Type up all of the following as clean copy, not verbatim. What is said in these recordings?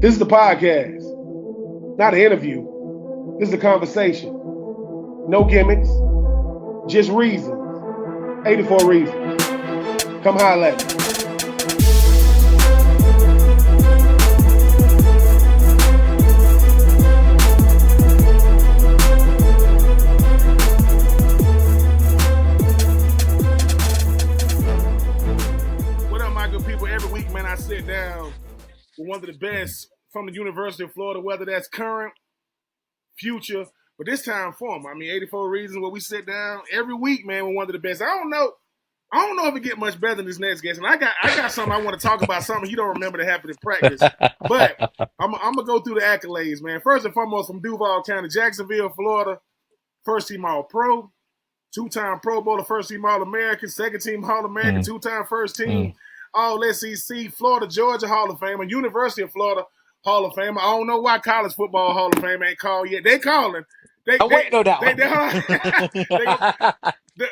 This is the podcast, not an interview. This is a conversation. No gimmicks, just reasons. 84 reasons. Come holler at me. What up, my good people? Every week, man, I sit down with one of the best from the University of Florida, whether that's current, future, but this time former. 84 reasons where we sit down every week, man, with one of the best. I don't know if it get much better than this next guest. And I got something I want to talk about, something you don't remember that happened in practice. But I'm gonna go through the accolades, man. First and foremost, from Duval County, Jacksonville, Florida, first team All Pro, 2-time Pro Bowler, first team All American, second team All American, 2-time first team All SEC, Florida, Georgia Hall of Famer, University of Florida Hall of Famer. I don't know why College Football Hall of Fame ain't called yet. They calling. I'm waiting on that one.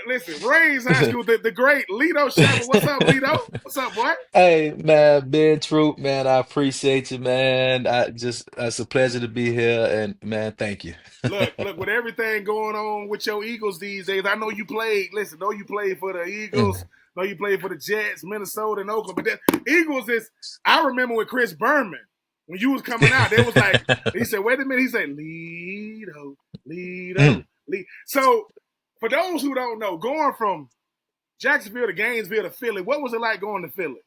Listen, Rays High School, the great Lito Sheppard. What's up, Lito? What's up, boy? Hey man, Ben Troupe, man, I appreciate you, man. It's a pleasure to be here, and man, thank you. Look, with everything going on with your Eagles these days, I know you played. Listen, know you played for the Eagles. Know you played for the Jets, Minnesota, and Oakland. But that Eagles is. I remember with Chris Berman when you was coming out. They was like, he said, "Wait a minute." He said, "Lito, Lito, Lito." So, for those who don't know, going from Jacksonville to Gainesville to Philly, what was it like going to Philly?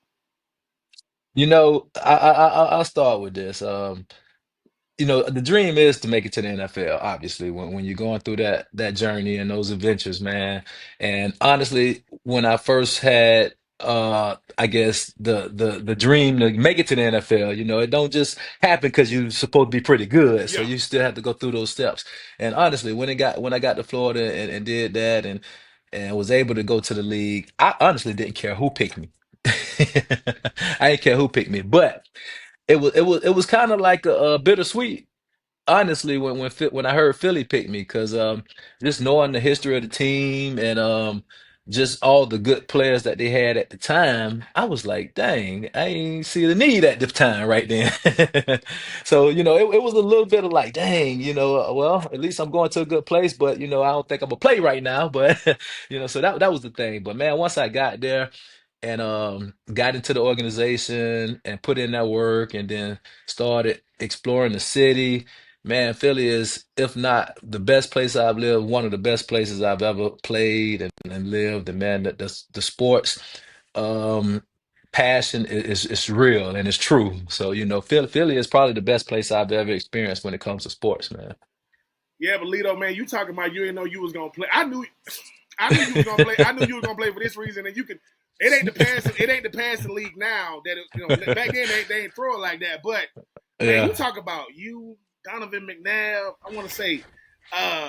I'll start with this. The dream is to make it to the NFL, obviously, when you're going through that journey and those adventures, man. And honestly, when I first had I guess the dream to make it to the NFL, it don't just happen because you're supposed to be pretty good. So Yeah. you still have to go through those steps. And honestly, when I got to Florida and did that and was able to go to the league, I honestly didn't care who picked me. I didn't care who picked me, but it was kind of like a bittersweet, honestly, when I heard Philly pick me, because just knowing the history of the team and just all the good players that they had at the time, I was like, dang, I ain't see the need at the time right then. So it was a little bit of like, dang, well, at least I'm going to a good place, but I don't think I'm gonna play right now. But so that was the thing. But man, once I got there and got into the organization and put in that work and then started exploring the city. Man, Philly is, if not the best place I've lived, one of the best places I've ever played and lived. And man, the sports um, passion is real and it's true. So, Philly is probably the best place I've ever experienced when it comes to sports, man. Yeah, but Lito, man, you talking about you didn't know you was gonna play. I knew you was gonna play. I knew you was gonna play for this reason, and you can. It ain't the passing. It ain't the passing league now. Back then they ain't throw it like that. But man, you Yeah. talk about you, Donovan McNabb. I want to say,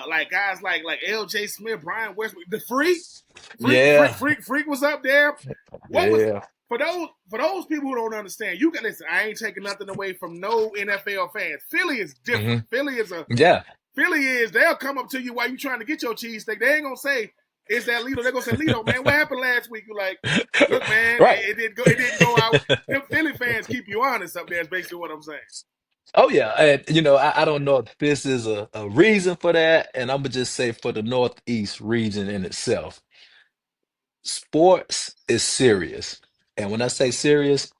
like guys like L.J. Smith, Brian Westbrook, the Yeah. freak was up there. What was Yeah. for those people who don't understand? You can listen. I ain't taking nothing away from no NFL fans. Philly is different. hmm Yeah. Philly is they'll come up to you while you trying to get your cheesesteak. They ain't gonna say it's that Lito. They're gonna say, Lito, man, what happened last week? You're like, look, man, Right. it didn't go out. Them Philly fans keep you honest up there, is basically what I'm saying. Oh yeah, and I don't know if this is a reason for that, and I'm gonna just say for the Northeast region in itself, sports is serious. And when I say serious,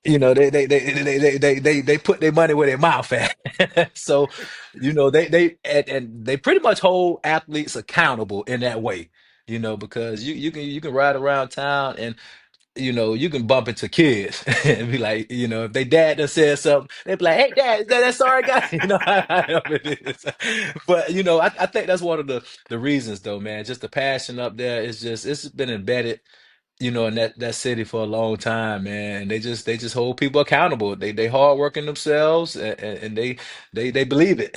they put their money where their mouth at. So, and they pretty much hold athletes accountable in that way. Because you can ride around town and you can bump into kids and be like, if they dad done said something, they be like, hey dad, is that sorry guy? How it is. But I think that's one of the reasons though, man. Just the passion up there is just it's been embedded, in that city for a long time, man. And they just hold people accountable. They hard working themselves and they believe it.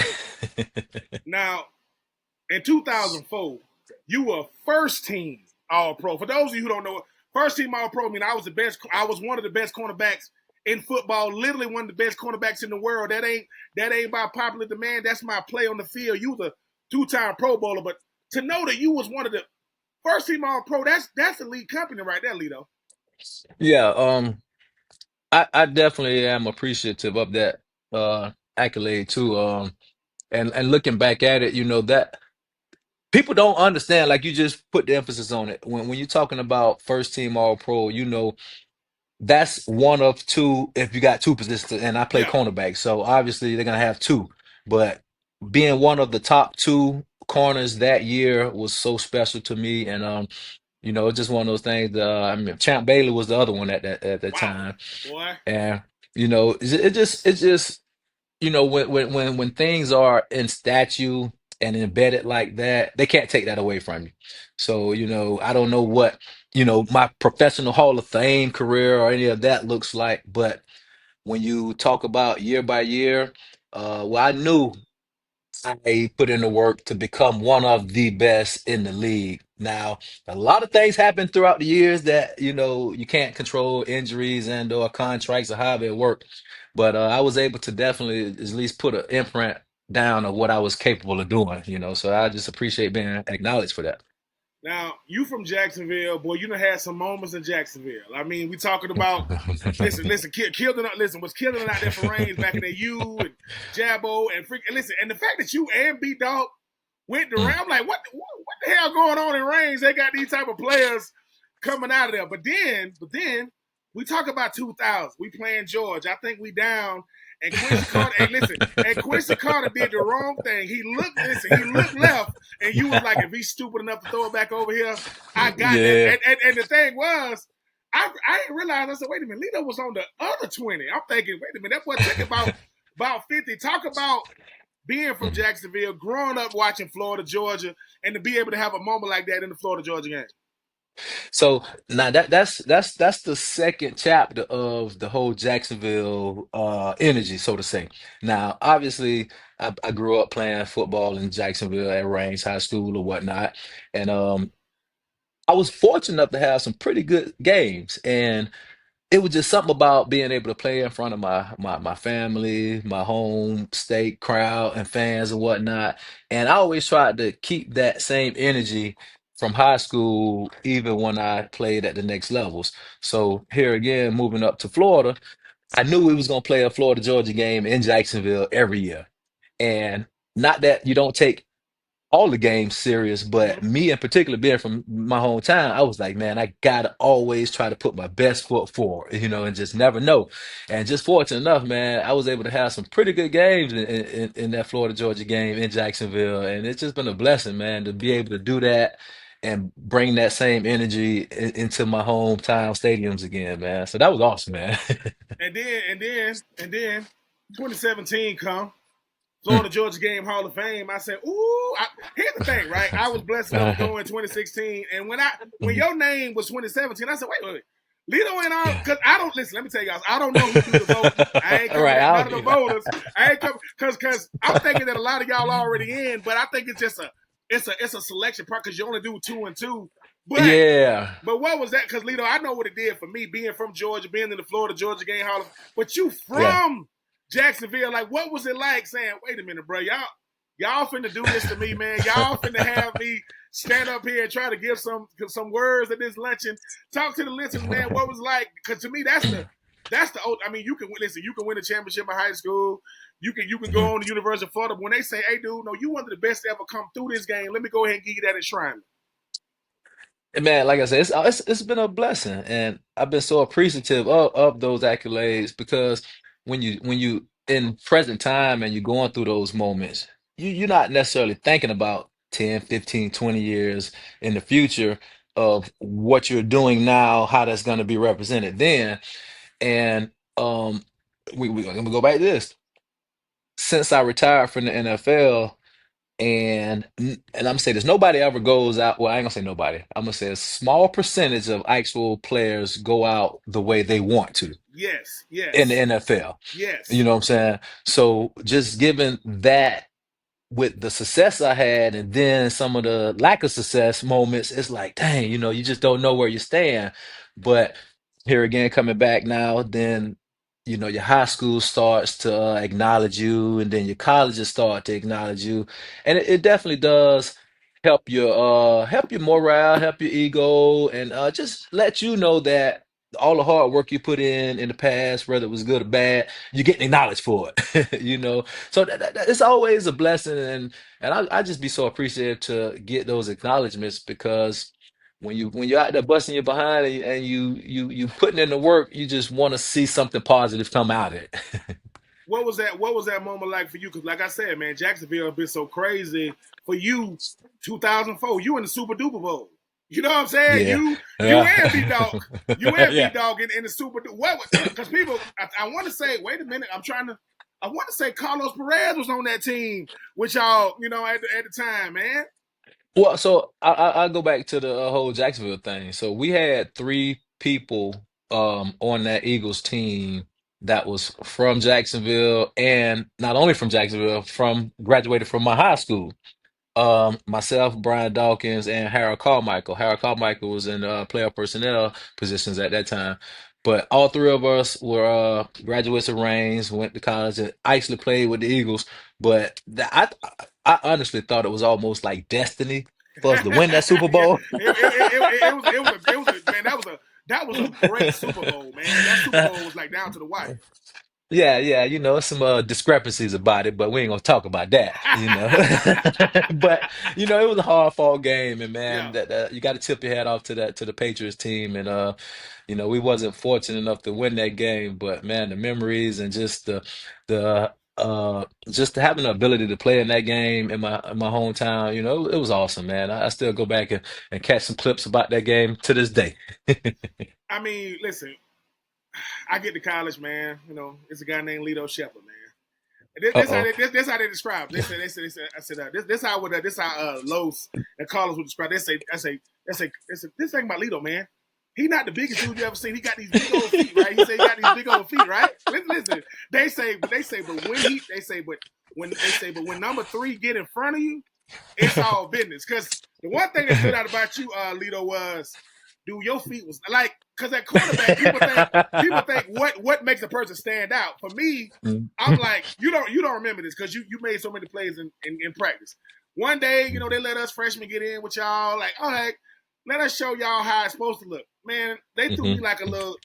Now, in 2004, you were first team All Pro. For those of you who don't know, first team All Pro mean I was the best. I was one of the best cornerbacks in football. Literally one of the best cornerbacks in the world. That ain't by popular demand. That's my play on the field. You was a 2-time Pro Bowler, but to know that you was one of the first team All Pro, that's elite company right there, Lito. Yeah, I definitely am appreciative of that accolade too. And looking back at it, that people don't understand, like you just put the emphasis on it. When you're talking about first team all pro, that's one of two if you got two positions, and I play Yeah. cornerback, so obviously they're gonna have two. But being one of the top two corners that year was so special to me, and it's just one of those things. I mean, Champ Bailey was the other one at that Wow. time, Boy. and it just when things are in statue and embedded like that, they can't take that away from you. So, I don't know what, my professional Hall of Fame career or any of that looks like, but when you talk about year by year, well, I knew I put in the work to become one of the best in the league. Now, a lot of things happen throughout the years that you can't control, injuries and or contracts or however it work. But I was able to definitely at least put an imprint down of what I was capable of doing. So I just appreciate being acknowledged for that. Now, you from Jacksonville, boy, you done had some moments in Jacksonville. I mean, we talking about listen, listen, was killing it out there for Reigns back in the U and Jabbo and freak. And listen, and the fact that you and B Dog went to Mm. round, I'm like, what the hell going on in Reigns? They got these type of players coming out of there. But then we talk about 2000. We playing George. I think we down. And Quincy Carter, and listen, and Quincy Carter did the wrong thing. He looked left, and you was like, if he's stupid enough to throw it back over here, I got that. Yeah. And the thing was, I didn't realize. I said, wait a minute, Lito was on the other 20. I'm thinking, wait a minute, that boy took about 50. Talk about being from Mhm. Jacksonville, growing up watching Florida, Georgia, and to be able to have a moment like that in the Florida Georgia game. So now that's the second chapter of the whole Jacksonville energy, so to say. Now, obviously, I grew up playing football in Jacksonville at Range High School or whatnot, and I was fortunate enough to have some pretty good games, and it was just something about being able to play in front of my family, my home state crowd and fans and whatnot. And I always tried to keep that same energy from high school, even when I played at the next levels. So here again, moving up to Florida, I knew we was gonna play a Florida Georgia game in Jacksonville every year. And not that you don't take all the games serious, but Mm-hmm. me in particular, being from my hometown, I was like, man, I gotta always try to put my best foot forward, and just never know. And just fortunate enough, man, I was able to have some pretty good games in that Florida Georgia game in Jacksonville, and it's just been a blessing, man, to be able to do that and bring that same energy into my hometown stadiums again, man. So that was awesome, man. And then 2017 come. Florida Georgia Game Hall of Fame. I said, ooh. Here's the thing, right? I was blessed enough to go in 2016, and when your name was 2017, I said, wait. Lito ain't all because I don't listen. Let me tell you guys, I don't know who do the voting. I ain't All coming right, at I none of don't the either. voters. I ain't coming because I'm thinking that a lot of y'all already in, but I think it's just a selection part because you only do 2 and 2. But Yeah. what was that? Because Lito, I know what it did for me being from Georgia, being in the Florida Georgia Game Hall of. But you Yeah. from Jacksonville, like what was it like saying, "Wait a minute, bro, y'all finna do this to me, man. Y'all finna have me stand up here and try to give some words at this luncheon. Talk to the listeners, man. What was it like? Because to me, that's the old. I mean, you can listen. You can win a championship in high school. You can go on the University of Florida. But when they say, "Hey, dude, no, you one of the best to ever come through this game," let me go ahead and give you that enshrinement. Man, like I said, it's been a blessing, and I've been so appreciative of those accolades because when you in present time and you're going through those moments, you're not necessarily thinking about 10, 15, 20 years in the future of what you're doing now, how that's going to be represented then. And I'm gonna go back to this. Since I retired from the NFL, and I'm gonna say this, nobody ever goes out. Well, I ain't gonna say nobody. I'm gonna say a small percentage of actual players go out the way they want to Yes, in the yes, NFL. You yes. know what I'm saying? So just given that with the success I had and then some of the lack of success moments, it's like, dang, you just don't know where you stand. But here again, coming back now, then your high school starts to acknowledge you, and then your colleges start to acknowledge you, and it definitely does help your morale, help your ego, and just let you know that. all the hard work you put in the past, whether it was good or bad, you get acknowledged for it. So it's always a blessing, and I just be so appreciative to get those acknowledgments because when you're out there busting your behind and you putting in the work, you just want to see something positive come out of it. What was that moment like for you? Because like I said, man, Jacksonville has been so crazy for you. 2004, you in the Super Duper Bowl. You know what I'm saying? Yeah. You and B Yeah. Dog, you and B Yeah. Dog in the Super Duper. What? Because people, I want to say, wait a minute, I want to say Carlos Perez was on that team with y'all. At the time, man. Well, so I go back to the whole Jacksonville thing. So we had three people on that Eagles team that was from Jacksonville, and not only from Jacksonville, from graduated from my high school. Myself, Brian Dawkins, and Harold Carmichael. Harold Carmichael was in player personnel positions at that time. But all three of us were graduates of Rains, went to college, and I actually played with the Eagles. But I honestly thought it was almost like destiny for us to win that Super Yeah, Bowl. man. That was a great Super Bowl, man. That Super Bowl was like down to the wire. Yeah, yeah, some discrepancies about it, but we ain't gonna talk about that. But it was a hard fought game, and man, Yeah. that you got to tip your hat off to the Patriots team, and we wasn't fortunate enough to win that game, but man, the memories and just just having the ability to play in that game in my hometown, it was awesome, man. I still go back and catch some clips about that game to this day. I mean, listen, I get to college, man. It's a guy named Lito Sheppard, man. Uh-oh. This how they describe. I said this how Los and Carlos would describe. This thing about Lito, man. He not the biggest dude you ever seen. He got these big old feet, right? He said he got these big old feet, right? Listen. But when number three get in front of you, it's all business. Because the one thing that stood out about you, Lito, was, dude, your feet was like, because at quarterback, people think what makes a person stand out. For me, I'm like, you don't remember this because you made so many plays in practice. One day, they let us freshmen get in with y'all, like, all right, let us show y'all how it's supposed to look. Man, they threw me like a little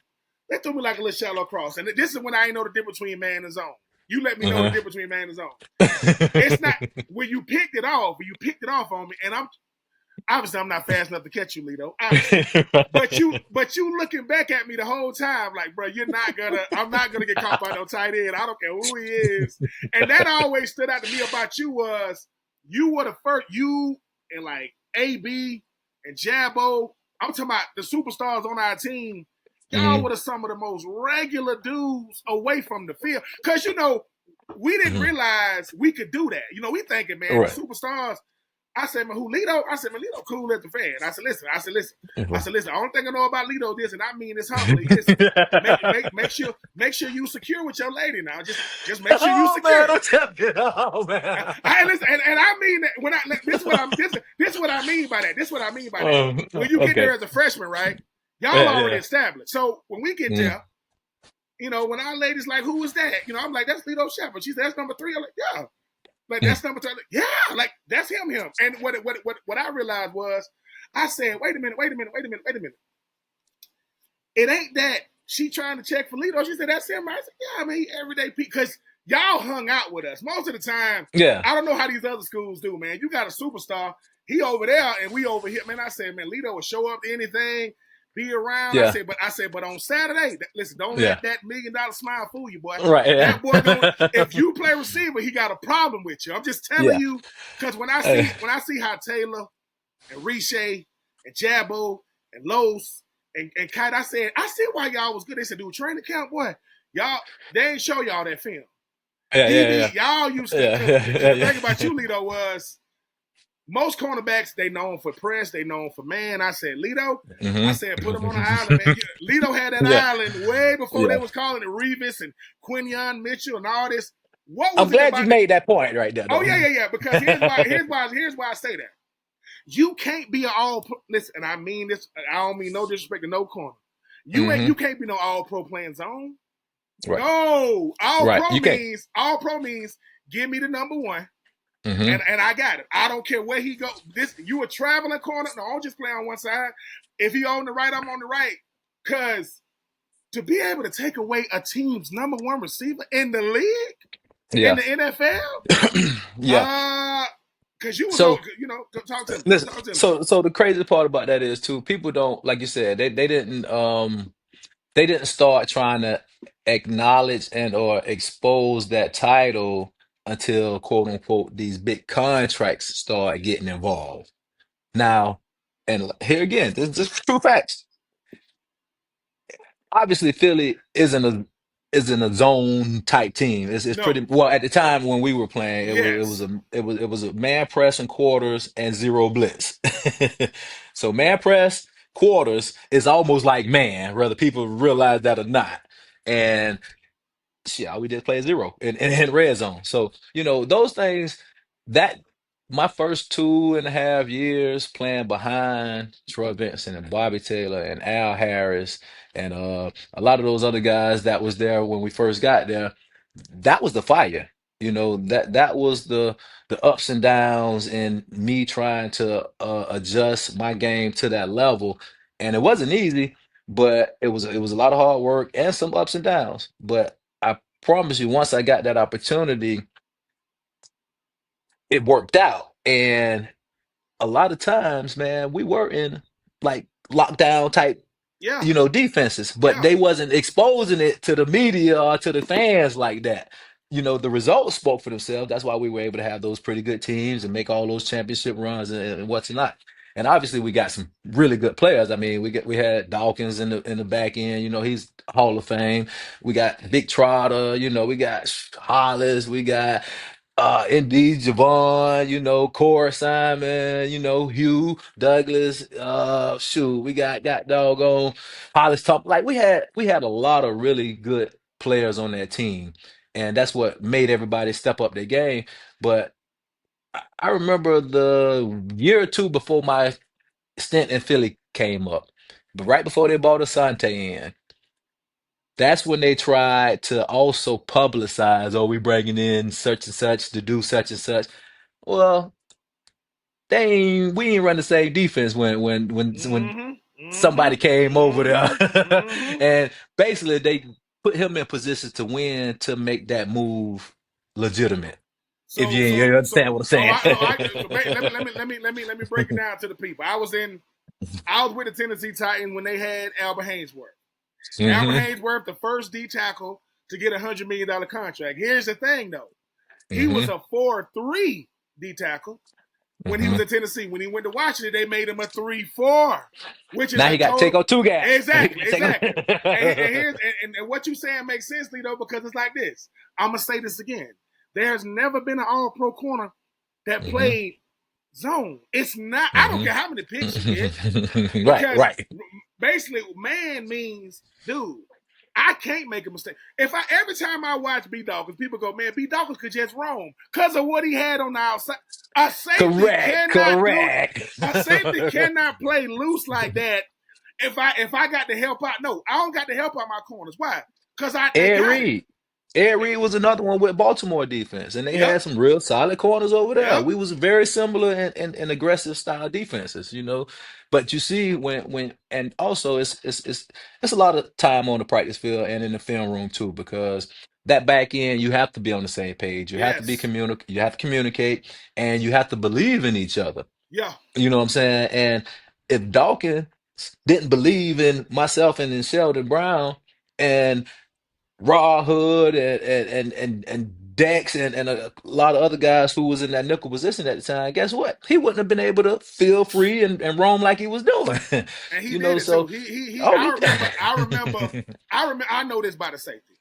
shallow cross. And this is when I ain't know the difference between man and zone. You let me know the difference between man and zone. It's not when you picked it off on me, and I'm not fast enough to catch you, Lito. Obviously. But you looking back at me the whole time, like, bro, I'm not gonna get caught by no tight end. I don't care who he is. And that always stood out to me about you was you were the first, you and like AB and Jabbo. I'm talking about the superstars on our team. Y'all Hmm. were some of the most regular dudes away from the field. Cause we didn't Hmm. realize we could do that. We thinking, man, the Right. superstars. I said, man, who Lito? I said, man, Lito cool as the fan. I said, listen. The only thing I know about Lito is, and I mean this humbly, listen, make sure you secure with your lady now. Just make sure you Oh man, secure. I'm telling Oh man. Listen, and I mean that when this is what I mean by that. This is what I mean by that. When you get there Okay. as a freshman, right? Y'all Yeah, already yeah. established. So when we get Mm, there, when our lady's like, who is that? I'm like, that's Lito Sheppard. She said, that's number three. I'm like, yeah. Like mm, that's number two. Like, yeah, like that's him. And what I realized was, I said, wait a minute. It ain't that she trying to check for Lito. She said, that's him. I said, yeah, I mean, everyday because y'all hung out with us. Most of the time, yeah, I don't know how these other schools do, man. You got a superstar. He over there and we over here. Man, I said, man, Lito will show up to anything, be around. yeah, I said, but on Saturday, listen, don't let yeah. that $1 million smile fool you, boy. Right, yeah. That boy if you play receiver, he got a problem with you. I'm just telling Yeah. you, because when I Uh, see how Taylor and Riche and Jabbo and Los and Kite, I see why y'all was good. They said, dude, training camp, boy, y'all, they ain't show y'all that film. yeah, yeah, DB, yeah. y'all used to, Yeah, because yeah, the yeah, thing about you, Lito, was most cornerbacks, they known for press, they known for man. I said, Lito, I yeah. said, put him on the island, man. Lito had that Yeah, island way before they yeah. was calling it Revis and Quinion Mitchell and all this. What I'm was it glad you about the? made that point right there, Oh though. yeah. Because here's why I say that. You can't be an all. Listen, and I mean this. I don't mean no disrespect to no corner. You Hmm. can't be no all pro playing zone. Right, No, right. You can't. all pro means give me the number one, Hmm. and I got it. I don't care where he go. This you a traveling corner. No, I'll just play on one side. If he on the right, I'm on the right. Cause to be able to take away a team's number one receiver in the league in Yeah. the NFL, Yeah. because you was on, So talk to me, listen, talk to me. so the crazy part about that is too, people don't, like you said, they didn't start trying to acknowledge and or expose that title until quote unquote these big contracts start getting involved. Now, and here again, this is just true facts. Obviously Philly isn't a zone type team. It's No, pretty well at the time when we were playing. yes, It was a man press and quarters and zero blitz. So man press quarters is almost like man, whether people realize that or not. And shit, all we did play zero in red zone. So, those things that my first 2.5 years playing behind Troy Vincent and Bobby Taylor and Al Harris and a lot of those other guys that was there when we first got there, that was the fire. That was the ups and downs and me trying to adjust my game to that level. And it wasn't easy, but it was a lot of hard work and some ups and downs. But I promise you, once I got that opportunity, it worked out. And a lot of times, man, we were in like lockdown type, yeah, defenses, but yeah, they wasn't exposing it to the media or to the fans like that. The results spoke for themselves. That's why we were able to have those pretty good teams and make all those championship runs and what's not. And obviously, we got some really good players. I mean, we had Dawkins in the back end. He's Hall of Fame. We got Big Trotter. We got Hollis. We got indeed, Javon, Core Simon, Hugh Douglas, shoot, we got doggone Hollis Top. Like we had a lot of really good players on that team, and that's what made everybody step up their game. But I remember the year or two before my stint in Philly came up, but right before they bought Asante in, that's when they tried to also publicize, oh, we bringing in such and such to do such and such. Well, we ain't run the same defense when mm-hmm, mm-hmm, somebody came over there, mm-hmm, mm-hmm. and basically they put him in position to win to make that move legitimate. If So, you so, so, understand what I'm oh, saying. let me break it down to the people. I was with the Tennessee Titans when they had Albert Haynesworth. Albert Hmm. Haynesworth, the first D tackle to get $100 million contract. Here's the thing, though. He was Hmm. a 4-3 D tackle when he was Hmm. at Tennessee. When he went to Washington, they made him a 3-4, which is Now a he got to take total. on two guys. He Exactly, can take exactly. And on- here's and what you saying makes sense, Lito, because it's like this. I'm gonna say this again. There's never been an All-Pro corner that Hmm. played zone. It's not. I don't Hmm. care how many picks you get Right, because right. basically, man means, dude, I can't make a mistake. If I every time I watch B Dawkins, people go, man, B Dawkins could just roam because of what he had on the outside. A safety Correct, cannot do. correct. A safety cannot play loose like that. If I got to help out, no, I don't got to help out my corners. Why? Because they Ed got it. Reed. Ed Reed was another one with Baltimore defense, and they Yep, had some real solid corners over there. yep, We was very similar in aggressive style defenses, But you see, and also it's a lot of time on the practice field and in the film room too, because that back end you have to be on the same page. You have to yes, you have to communicate, and you have to believe in each other. yeah, You know what I'm saying? And if Dawkins didn't believe in myself and in Sheldon Brown, and Raw Hood and Dex and a lot of other guys who was in that nickel position at the time, guess what? He wouldn't have been able to feel free and roam like he was doing. and he did it too. So He. oh, I remember. I remember. I remember. I know this by the safety.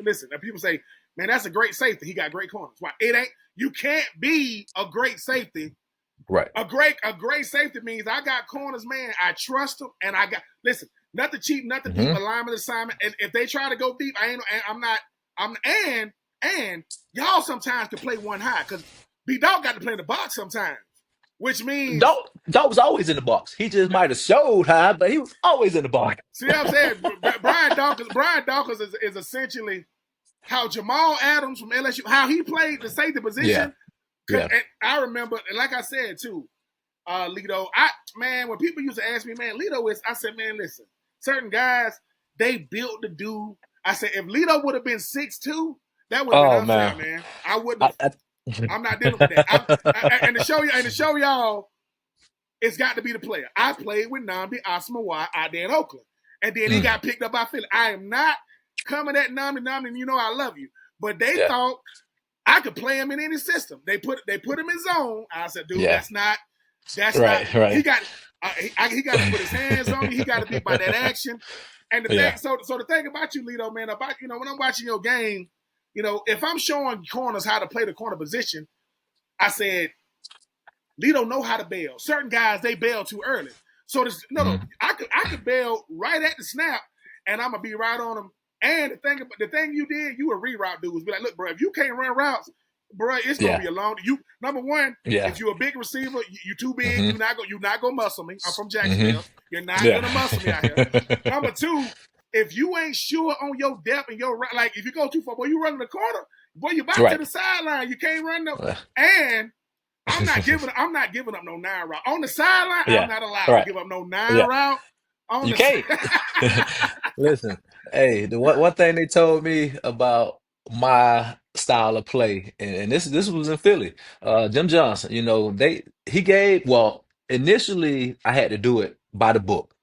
Listen, people say, man, that's a great safety. He got great corners. Why? It ain't. You can't be a great safety. right. A great safety means I got corners, man. I trust them, and I got listen. Nothing cheap, nothing deep. Hmm. Alignment assignment. And if they try to go deep, I ain't. I'm not. I'm and y'all sometimes can play one high because B Dog got to play in the box sometimes, which means Dawg was always in the box. He just might have showed high, but he was always in the box. see what I'm saying. Brian Dawkins is essentially how Jamal Adams from LSU, how he played the safety Yeah, position. Because yeah. I remember, and like I said too, Lito. When people used to ask me, man, Lito is. I said, man, listen, certain guys, They built the dude. I said, if Lito would have been 6'2", that would have been Oh unfair, man. man. I wouldn't I, have. I, I'm not dealing with that. And to show y'all, it's got to be the player. I played with Nnamdi Asomugha out there in Oakland, and then he mm, got picked up by Philly. I am not coming at Nnamdi, and you know I love you, but they yeah, thought I could play him in any system. They put him in zone. I said, dude, yeah. that's not. Right, He right. got he got to put his hands on you. He got to be by that action. And the thing, Yeah. so the thing about you, Lito, man, about when I'm watching your game, if I'm showing corners how to play the corner position, I said Lito know how to bail. Certain guys they bail too early. So no, Mm, I could bail right at the snap, and I'm gonna be right on them. And the thing you did, you were reroute dudes. Be like, look, bro, if you can't run routes, bro, it's gonna yeah, be a long. You number one, yeah. if you're a big receiver, you too big. Hmm. You not gonna muscle me. I'm from Hmm. Jacksonville. You're not Yeah. gonna muscle me out here. Number two, if you ain't sure on your depth and your like, if you go too far, boy, you run in the corner, boy, you back to Right. the sideline. You can't run no. And I'm not giving up no 9 route. On the sideline, I'm Yeah. not allowed to Right. give up no 9 Yeah. route. On You the can't. Listen, hey, the one thing they told me about my style of play, and this was in Philly. Jim Johnson, he gave initially I had to do it by the book.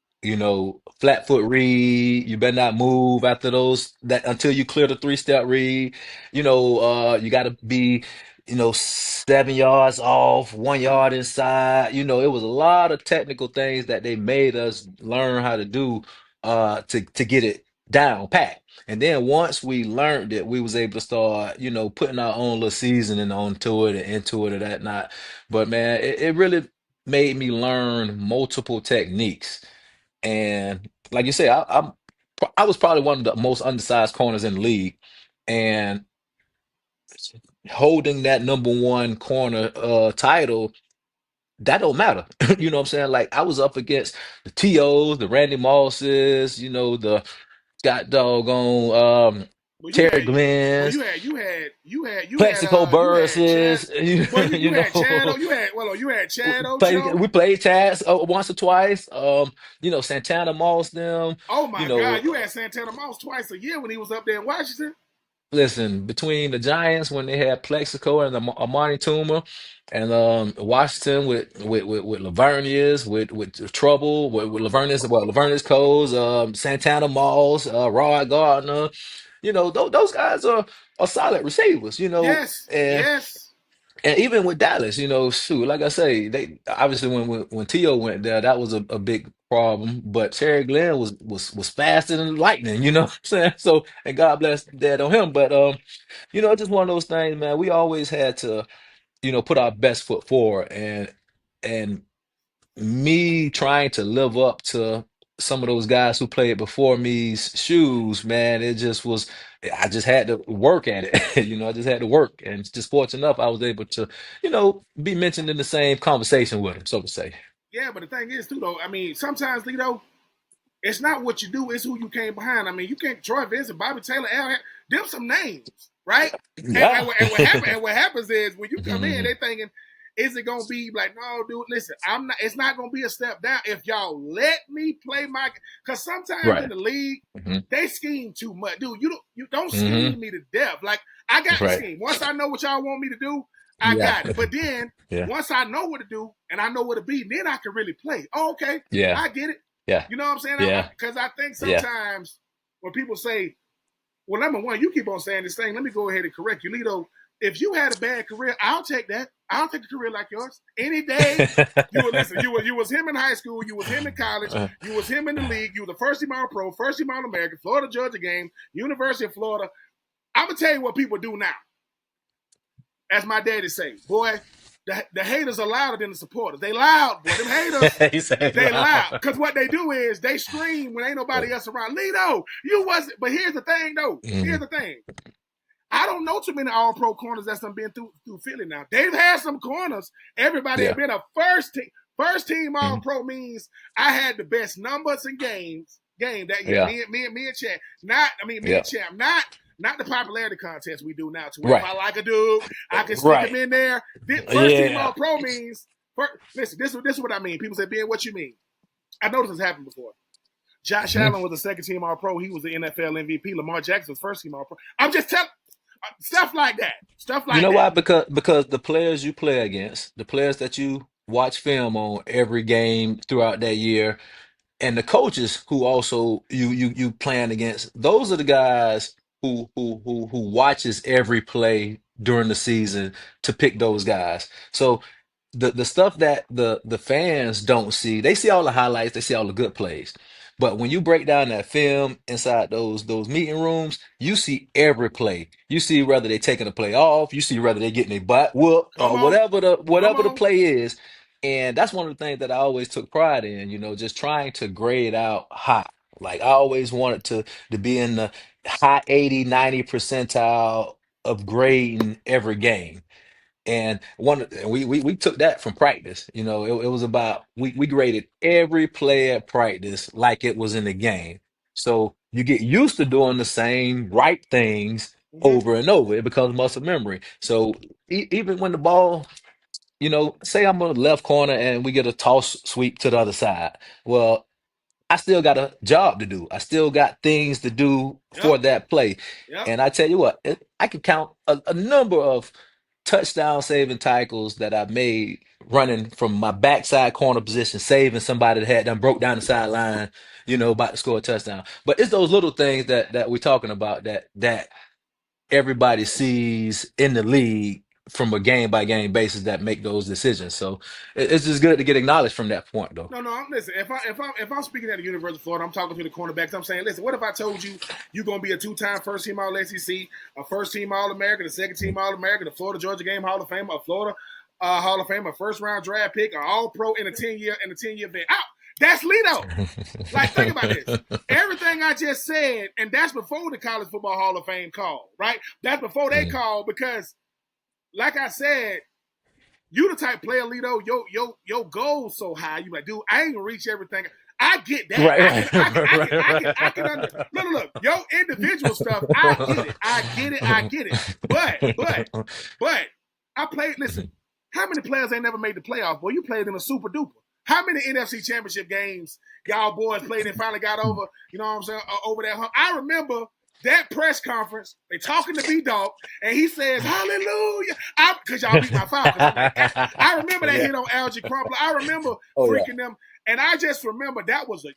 Flat foot read. You better not move after those that until you clear the 3-step read. You got to be 7 yards off, 1 yard inside. It was a lot of technical things that they made us learn how to do to get it down pat. And then once we learned it, we was able to start, putting our own little seasoning onto it and into it and that not. But man, it really made me learn multiple techniques. And like you say, I was probably one of the most undersized corners in the league. And holding that number one corner title, that don't matter. You know what I'm saying? Like I was up against the T.O.'s, the Randy Mosses, the got doggone Well, you Terry had, well, Glenn's, you had, Plexico you had Chad. Burris's, Well, you you had Chad. know. You had Chad Play, Ocho. we played Chaz once or twice. Santana Moss them, Oh you my God, know. you had Santana Moss twice a year when he was up there in Washington. Listen, between the Giants when they had Plexico and Amani Toomer, and Washington with Lavernius, with Trouble, with Lavernius Coles, Santana Moss, Rod Gardner, those guys are solid receivers, Yes, and yes. even with Dallas, shoot, like I say, they obviously when T.O. went there, that was a big problem. But Terry Glenn was faster than lightning, you know what I'm saying? So, and God bless that on him. But just one of those things, man. We always had to, put our best foot forward, and me trying to live up to some of those guys who played before me's shoes, man, it just was, I just had to work at it. I just had to work. And just fortunate enough, I was able to, be mentioned in the same conversation with them, so to say. Yeah, but the thing is too, though. I mean, sometimes it's not what you do; it's who you came behind. I mean, you can't Troy Vincent, Bobby Taylor, them some names, right? Yeah. And what happens is when you come in, Mhm. they thinking, is it gonna be like, no, dude, listen, I'm not. It's not gonna be a step down if y'all let me play my. Because sometimes in Right. the league, Hmm. they scheme too much, dude. You don't Hmm. scheme me to death. Like I got the Right. scheme. Once I know what y'all want me to do, I Yeah. got it. But then Yeah. once I know what to do and I know what to be, then I can really play. Oh, okay, Yeah. I get it. Yeah. You know what I'm saying? Yeah. Because I think Yeah. sometimes when people say, well, number one, you keep on saying this thing. Let me go ahead and correct you, Lito. If you had a bad career, I'll take that. I'll take a career like yours any day. You would listen. You was him in high school. You was him in college. Uh, You was him in the league. You were the first team All Pro, first team All American, Florida Georgia game, University of Florida. I'm gonna tell you what people do now. As my daddy say, boy, the haters are louder than the supporters. They loud, boy. Them haters, he said, they loud. Because what they do is they scream when ain't nobody else around. Lito, you wasn't. But here's the thing, though. Here's Mhm. the thing. I don't know too many All Pro corners that's done been through Philly now. They've had some corners. Everybody Yeah. had been a first team. First team All Mhm. Pro means I had the best numbers and game that year. Yeah. Me and Champ. Me Yeah. and Champ. Not the popularity contest we do now. To where if Right. I like a dude, I can stick him Right. in there. First team All Yeah. Pro means. Listen, this is what I mean. People say, Ben, what you mean? I noticed this happened before. Josh Mhm. Allen was a second team All Pro. He was the NFL MVP. Lamar Jackson was first team All Pro. I'm just telling stuff like that. Stuff You like know that. why? Because the players you play against, the players that you watch film on every game throughout that year, and the coaches who also you playing against, those are the guys who watches every play during the season to pick those guys. So the stuff that the fans don't see, they see all the highlights, they see all the good plays. But when you break down that film inside those meeting rooms, you see every play. You see whether they're taking a play off, you see whether they're getting a butt whooped Come or on. Come whatever the on. play is. And that's one of the things that I always took pride in, just trying to grade out high. Like I always wanted to be in the high 80, 90 percentile of grading every game. And we took that from practice. It was about we graded every play at practice like it was in the game. So you get used to doing the same right things Mm-hmm. over and over. It becomes muscle memory. So even when the ball, say I'm on the left corner and we get a toss sweep to the other side. Well, I still got a job to do. I still got things to do Yep. for that play. Yep. And I tell you what, I can count a number of touchdown saving tackles that I made running from my backside corner position, saving somebody that had done broke down the sideline, about to score a touchdown. But it's those little things that we're talking about that everybody sees in the league from a game by game basis that make those decisions. So it's just good to get acknowledged from that point, though. No, no. Listen, if I'm speaking at the University of Florida, I'm talking to the cornerbacks. I'm saying, listen, what if I told you you're gonna be a two-time first team All SEC, a first team All American, a second team All American, a Florida Georgia Game Hall of Fame, a Florida Hall of Fame, a first round draft pick, an All Pro in a 10-year vet. Out. That's Lito. Like, think about this. Everything I just said, and that's before the College Football Hall of Fame call, right? That's before they Mhm. call because, like I said, you the type player, Lito, your goals so high. You like, dude, I ain't gonna reach everything. I get that. Right, I can under look. Your individual stuff, I get it. I get it. But I played, listen, how many players ain't never made the playoff? Boy, you played in a super duper. How many NFC championship games y'all boys played and finally got over, you know what I'm saying, over that hump? I remember that press conference, they talking to B-Dog, and he says, hallelujah. Because y'all beat my Falcons. I'm like, I remember that Yeah. hit on Algie Crumpler. I remember Oh yeah. freaking them. And I just remember that was a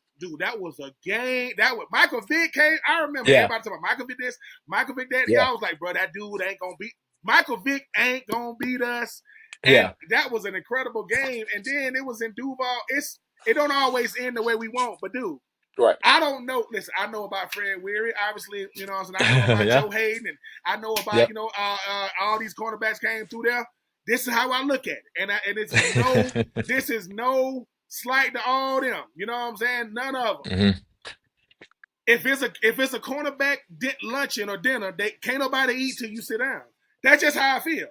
game. That was Michael Vick came. I remember Yeah. everybody talking about Michael Vick this, Michael Vick that. Yeah. Y'all was like, bro, that dude ain't gonna beat Michael Vick ain't gonna beat us. And Yeah. that was an incredible game. And then it was in Duval. It don't always end the way we want, but dude, Right. I don't know. Listen, I know about Fred Weary. Obviously, you know what I'm saying. I know about Yeah. Joe Hayden, and I know about Yep. all these cornerbacks came through there. This is how I look at it, and this is no slight to all them. You know what I'm saying? None of them. Hmm. If it's a cornerback luncheon or dinner, they can't nobody eat till you sit down. That's just how I feel.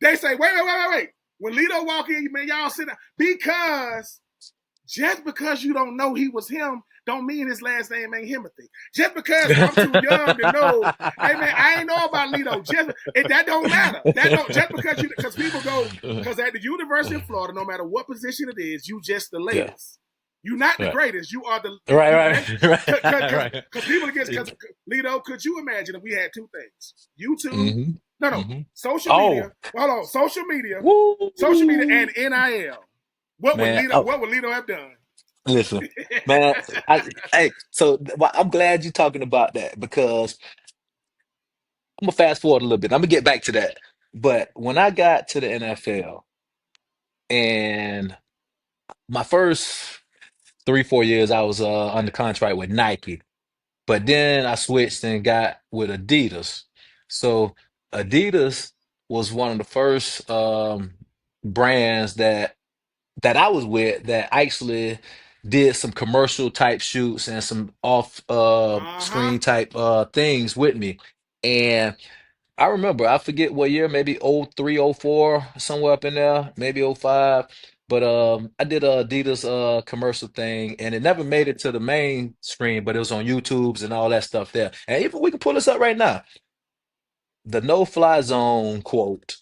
They say, wait. When Lito walk in, man, y'all sit down because just because you don't know he was him, don't mean his last name ain't Himothy. Just because I'm too young to know, hey man, I ain't know about Lito. That don't matter. Just because people go because at the University of Florida, no matter what position it is, you just the Yeah. latest. You're not the Right. greatest. You are the Right. Right. because people against because Lito. Could you imagine if we had two things? YouTube, Hmm. no, Hmm. social Oh. media. Hold on, social media, Woo. and NIL. What would Man. Lito? Oh, What would Lito have done? listen, man. I'm glad you're talking about that because I'm gonna fast forward a little bit. I'm gonna get back to that. But when I got to the NFL and my first 3, 4 years, I was under contract with Nike. But then I switched and got with Adidas. So Adidas was one of the first brands that I was with that actually did some commercial type shoots and some off Uh-huh. screen type things with me. And I remember, I forget what year, maybe '03, '04, somewhere up in there, maybe '05. But I did a Adidas commercial thing and it never made it to the main screen, but it was on YouTube's and all that stuff there. And even we can pull this up right now. The no-fly zone quote.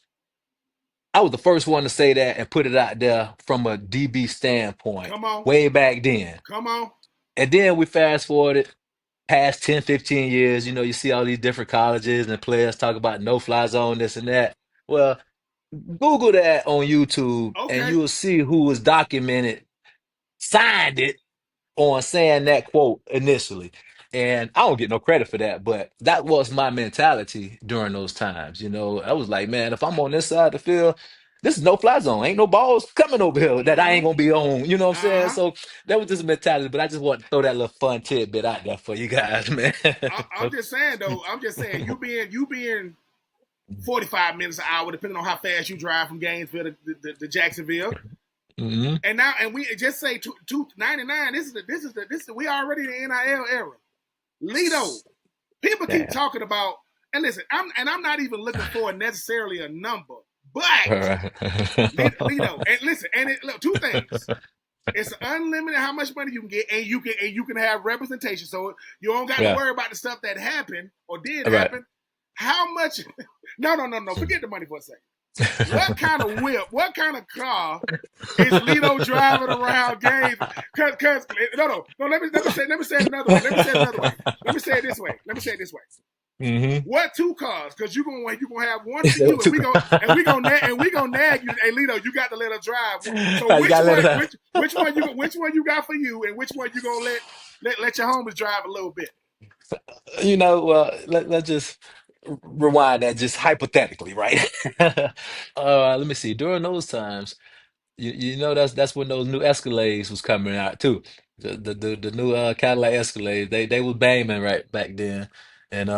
I was the first one to say that and put it out there from a DB standpoint Come on. way back then. Come on. And then we fast forwarded past 10, 15 years, you see all these different colleges and players talk about no fly zone, this and that. Well, Google that on YouTube and Okay. you'll see who was documented, signed it on saying that quote initially. And I don't get no credit for that, but that was my mentality during those times. I was like, man, if I'm on this side of the field, this is no fly zone. Ain't no balls coming over here that I Mm-hmm. ain't gonna be on. You know what I'm saying? Uh-huh. So that was just a mentality, but I just want to throw that little fun tidbit out there for you guys, man. I'm just saying though. I'm just saying you being 45 minutes an hour, depending on how fast you drive from Gainesville to Jacksonville. Hmm. And we just say 299. This is we already in the NIL era. Lito, people keep Yeah. talking about, and listen, I'm not even looking for necessarily a number, but All right. Lito, and listen, and look, two things. It's unlimited how much money you can get, and you can have representation. So you don't got to Yeah. worry about the stuff that happened or did All right. happen. How much? No. Forget the money for a second. What kind of whip? What kind of car is Lito driving around games? Cause no. Let me say it another way. Let me say it this way. Hmm. What two cars? Because you gonna have one for you, and we gonna nag you. Hey Lito, you got to let her drive. So You gotta let it out. which one you got for you, and which one you gonna let your homies drive a little bit? Well, let's just rewind that just hypothetically, right? Let me see. During those times, that's when those new Escalades was coming out too. The new Cadillac Escalades, they was banging right back then. And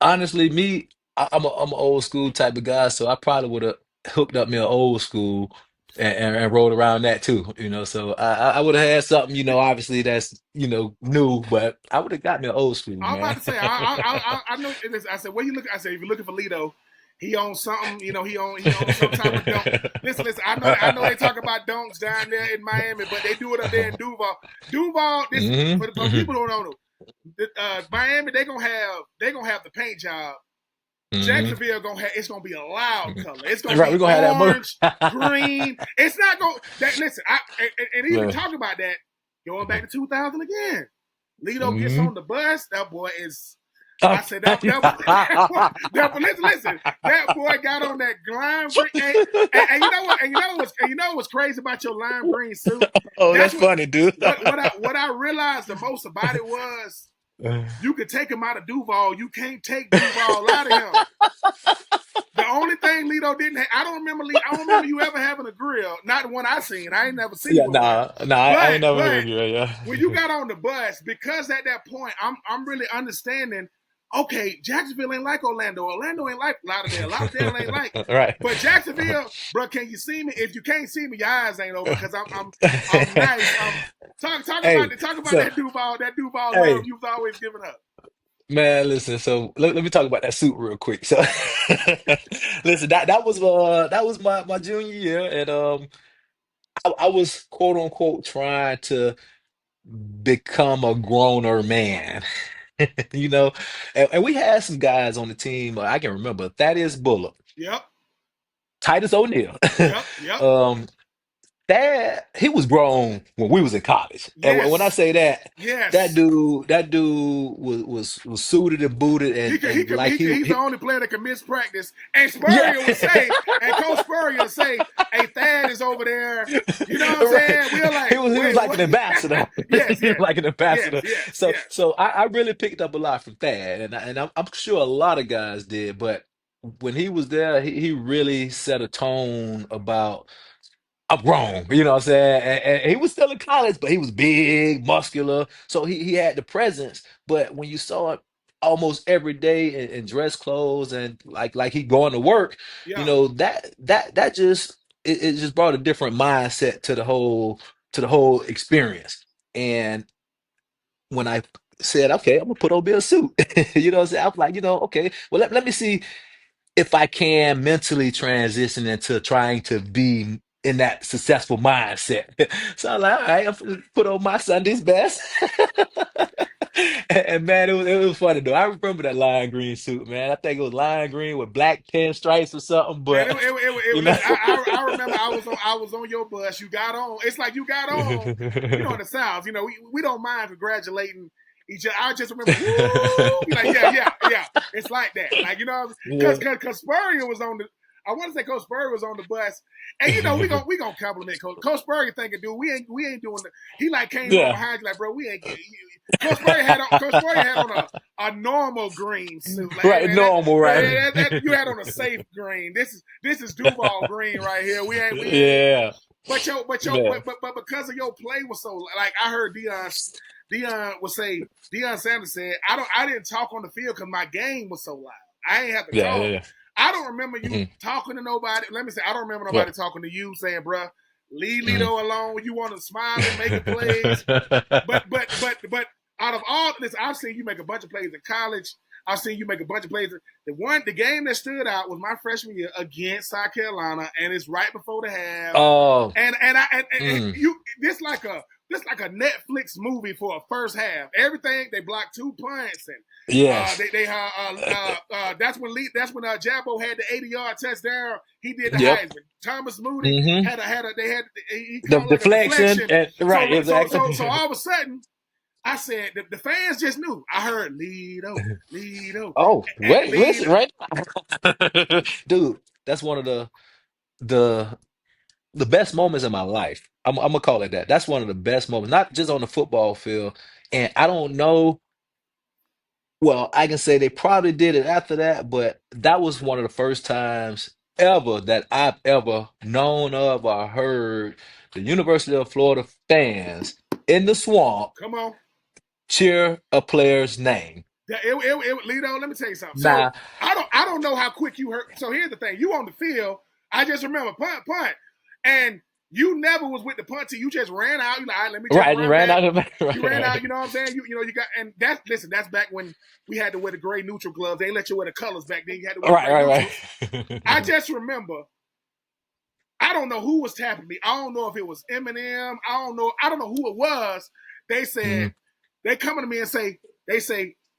honestly, me, I'm an old school type of guy, so I probably would have hooked up me an old school and rode around that too. So I would have had something, obviously that's new, but I would have got me an old school, I'm about man. to say I know. I said, where you look? I said, if you're looking for Lito, he owns something. He owns some type of dunk. Listen. I know they talk about dunks down there in Miami, but they do it up there in Duval. Duval. This Hmm. for Hmm. people who don't know. Miami, they gonna have the paint job. Hmm. Jacksonville it's gonna be a loud color. It's gonna Right, be we're gonna have that mother. orange, green. It's not gonna. Listen, and even talk about that. Going back to 2000 again. Lito gets Hmm. on the bus. That boy is. I said listen. That boy got on that lime green. And you know what? And you know what's crazy about your lime green suit? Oh, That's that's what funny, dude. what I realized the most about it was you could take him out of Duval. You can't take Duval out of him. The only thing Lito didn't have, I don't remember you ever having a grill. Not the one I seen. I ain't never seen you Yeah, with one. nah, I But ain't never but heard you. Yeah. when you got on the bus, because at that point I'm really understanding. Okay, Jacksonville ain't like Orlando. Orlando ain't like Lauderdale. Lauderdale ain't like. Right. But Jacksonville, bro, can you see me? If you can't see me, your eyes ain't open because I'm nice. Hey, Talk about so that Duval love hey, you've always given up. man, listen. So let me talk about that suit real quick. So listen, that was my junior year, and I was quote unquote trying to become a growner man. you know, and we had some guys on the team. I can remember Thaddeus Bullock, Yep, Titus O'Neil. yep. um, That he was grown when we was in college, and when I Yes, say that, that yes. dude, that dude was suited and booted, He and could, he and could, like he could, he, he's the he only player that can miss practice. And yeah, Spurrier would say, and Coach Spurrier would say, "Hey, Thad is over there." You know what I'm right. saying? We're He like, was he was wait, like an what? ambassador. Yes, He was yes, like an yes, ambassador. yes, So yes. so I really picked up a lot from Thad, and I'm sure a lot of guys did, but when he was there, he really set a tone about. I'm grown, you know what I'm saying? And he was still in college, but he was big, muscular. So he had the presence. But when you saw it almost every day in dress clothes and like he going to work, Yeah, that just it just brought a different mindset to the whole experience. And when I said, okay, I'm gonna put on me a suit, you know what I'm saying? I'm like, okay, well let me see if I can mentally transition into trying to be in that successful mindset. So I'm like, all right, I'm gonna put on my Sunday's best. And man, it was funny though. I remember that lime green suit, man. I think it was lime green with black pinstripes or something, Man, but you know. listen. I remember I was on your bus. You got on. It's like you got on. You know, in the South, you know, we don't mind congratulating each other. I just remember, woo, like yeah. It's like that, like you know, Yeah. because Spurrier was on the. I want to say Coach Spurrier was on the bus, and you know we gonna compliment Coach Spurrier. Thinking, dude, we ain't doing the. He like came up Yeah. behind you like, bro, we ain't. Coach Spurrier had on a normal green suit. Like, hey Right, man, normal, right? you had on a safe green. This is Duval green right here. We ain't. Yeah. Yeah. But because of your play was so like I heard Deion Sanders said I didn't talk on the field because my game was so loud. I ain't have to Yeah, talk. yeah, I don't remember you yeah. talking to nobody. Let me say I don't remember Yeah. nobody talking to you saying, "Bruh, leave Mhm. Lito alone. You want to smile and making plays." But out of all this, I've seen you make a bunch of plays in college. I've seen you make a bunch of plays. The game that stood out was my freshman year against South Carolina, and it's right before the half. Oh, And mm, you this like a Netflix movie for a first half. Everything they blocked 2 punts and yes. that's when Jabbo had the 80-yard touchdown. He did the Yep. Heisman. Thomas Moody Hmm. he The called it like a deflection deflection. and right, So exactly. all of a sudden I said the fans just knew. I heard Lido, Oh, wait, Lido. listen, right? Dude, that's one of the the best moments in my life. I'm gonna call it that. That's one of the best moments, not just on the football field. And I don't know. Well, I can say they probably did it after that, but that was one of the first times ever that I've ever known of or heard the University of Florida fans in the swamp Come on. cheer a player's name. Lido, let me tell you something. So Nah, I don't know how quick you heard. So here's the thing: you on the field. I just remember punt, and you never was with the punt team. You just ran out. You like, all right, let me just right, and run ran back. out of the You ran out. right, You know what I'm saying? You know you got and that's listen. That's back when we had to wear the gray neutral gloves. They ain't let you wear the colors back then. You had to wear the right, gray right, neutrals. I right. just remember. I don't know who was tapping me. I don't know if it was Eminem. I don't know. I don't know who it was. They said Mm. they coming to me and say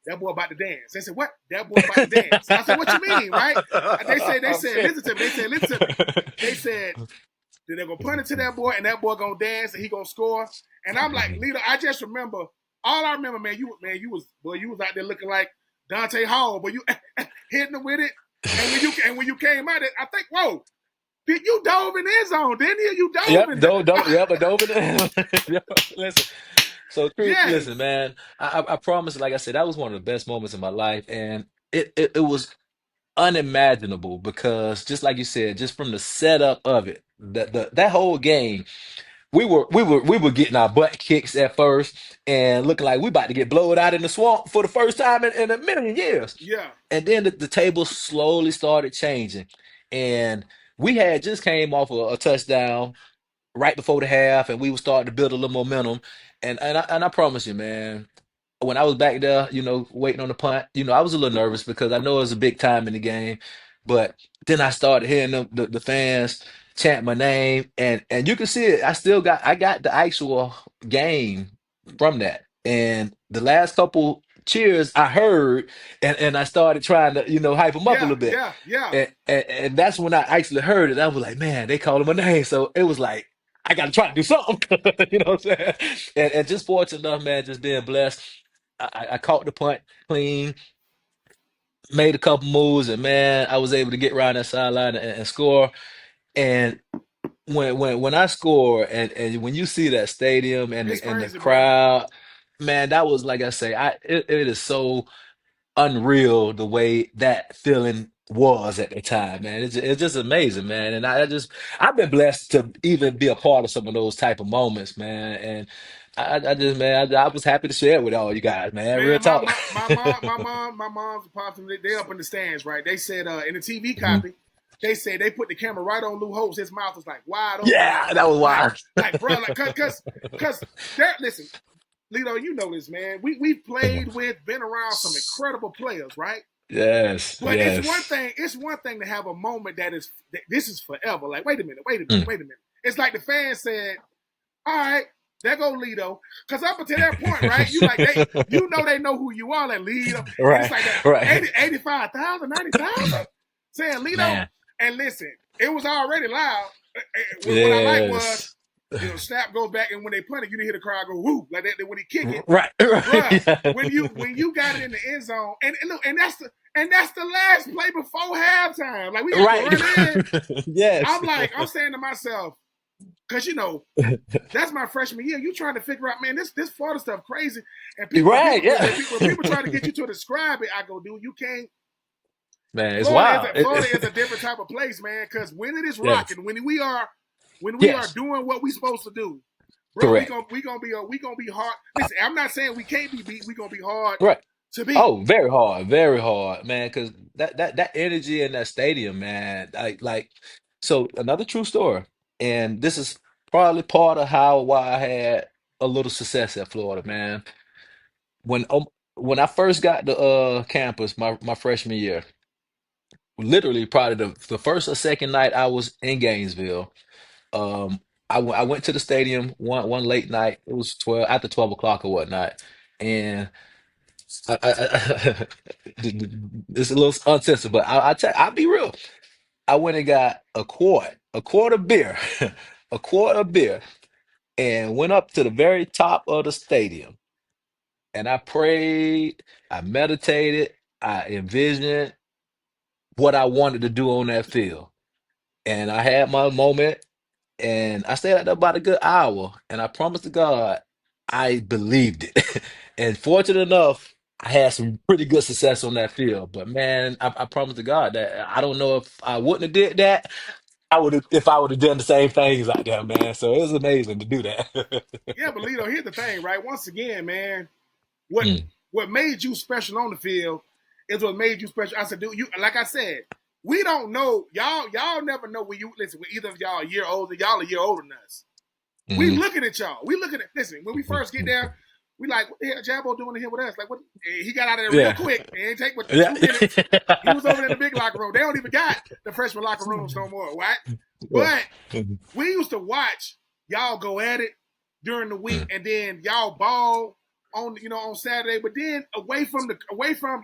that boy about to dance. They said what? That boy about to dance. I said what you mean, right? They said Okay. listen to me. They said listen to me. They said that they're gonna punt it to that boy and that boy gonna dance and he gonna score. And I'm like, Lito, I just remember all I remember, you was out there looking like Dante Hall, but you hitting him with it. And when you came out, I think, whoa, did you dove in his zone, didn't you? You dove Yep, in don't, yep, but don't. Listen, so true. Listen, yes. man, I promise. Like I said, that was one of the best moments of my life, and it was unimaginable because just like you said, just from the setup of it, that whole game, we were getting our butt kicks at first and looking like we about to get blowed out in the swamp for the first time in a million years. Yeah. And then the table slowly started changing, and we had just came off a touchdown right before the half, and we were starting to build a little momentum. And I promise you, man, when I was back there, waiting on the punt, I was a little nervous because I know it was a big time in the game. But then I started hearing the fans chant my name, and you can see it. I got the actual game from that, and the last couple cheers I heard, and I started trying to hype them up a Yeah. little bit, Yeah. and that's when I actually heard it. I was like, man, they called him my name, so it was like. I gotta try to do something, you know what I'm saying? And just fortunate enough, man, just being blessed. I caught the punt clean, made a couple moves, and man, I was able to get around that sideline and score. And when I score, and when you see that stadium and It's the crazy, bro. crowd, man, that was like I say, it is so unreal the way that feeling was at the time, man. It's just amazing, man. And I've been blessed to even be a part of some of those type of moments, man. And I just, man, I was happy to share it with all you guys, man. Real Man, my talk. my my mom, my mom's and pops, they up in the stands, right? They said in the TV Mhm. copy, they said they put the camera right on Lou Holtz. His mouth was like wide open, Yeah, that was wild. bro, like cause there. Listen, Lito, you know this, man. We've played with, been around some incredible players, right? Yes, But it's one yes. thing. It's one thing to have a moment this is forever. Like, wait a minute, wait a minute, Mm. wait a minute. It's like the fans said, all right. There go Lito. Because up until that point, right, they know who you are, like Lito. And it's Right, like that right. 80, 85,000, 90,000 saying Lito. Man, And listen, it was already loud. What I like was, yes. snap goes back, and when they punt it, you didn't hear the crowd go woo like that. When he kick it, Right, right. bruh, Yeah. when you got it in the end zone, and look, and that's the last play before halftime. Like we got to Right. run in. Yes. I'm saying to myself, because that's my freshman year. You trying to figure out, man, this Florida stuff crazy. And people, when Right, people, when, yeah. when people, when people try to get you to describe it, I go, dude, you can't. Man, it's Florida is wild. a, Florida is a different type of place, man. Because when it is Yes. rocking, when we are Yes. doing what we supposed to do, bro, we Correct. gonna we gonna be we gonna be hard. Listen, I'm not saying we can't be beat. We gonna be hard Right. to beat. Oh, very hard, man. Because that energy in that stadium, man. So another true story, and this is probably part of how why I had a little success at Florida, man. When um, when I first got to campus, my freshman year, literally probably the first or second night I was in Gainesville. Um, I went to the stadium one late night. It was 12 after 12 o'clock or whatnot, and I it's a little unsensitive, but I'll be real. I went and got a quart of beer, a quart of beer, and went up to the very top of the stadium. And I prayed, I meditated, I envisioned what I wanted to do on that field. And I had my moment, and I stayed out there about a good hour. And I promised to God, I believed it. And fortunate enough, I had some pretty good success on that field. But man, I promised to God that I don't know if I wouldn't have did that. I would have if I would have done the same things out there, man. So it was amazing to do that. Yeah, but Lito, here's the thing, right? Once again, man, what Mm, what made you special on the field is what made you special. I said, dude, you like I said, we don't know. Y'all never know when you listen. Either of y'all a year older, y'all a year older than us. We mhm, looking at y'all. We looking at listen. When we mhm, first get there, mhm. we like, what the hell Jabbo doing here with us? Like, what? He got out of there real Yeah. quick. It ain't take but Yeah. 2 minutes. He was over in the big locker room. They don't even got the freshman locker rooms no more, right? Yeah. But Mhm, we used to watch y'all go at it during the week, mhm. and then y'all ball on Saturday. But then away from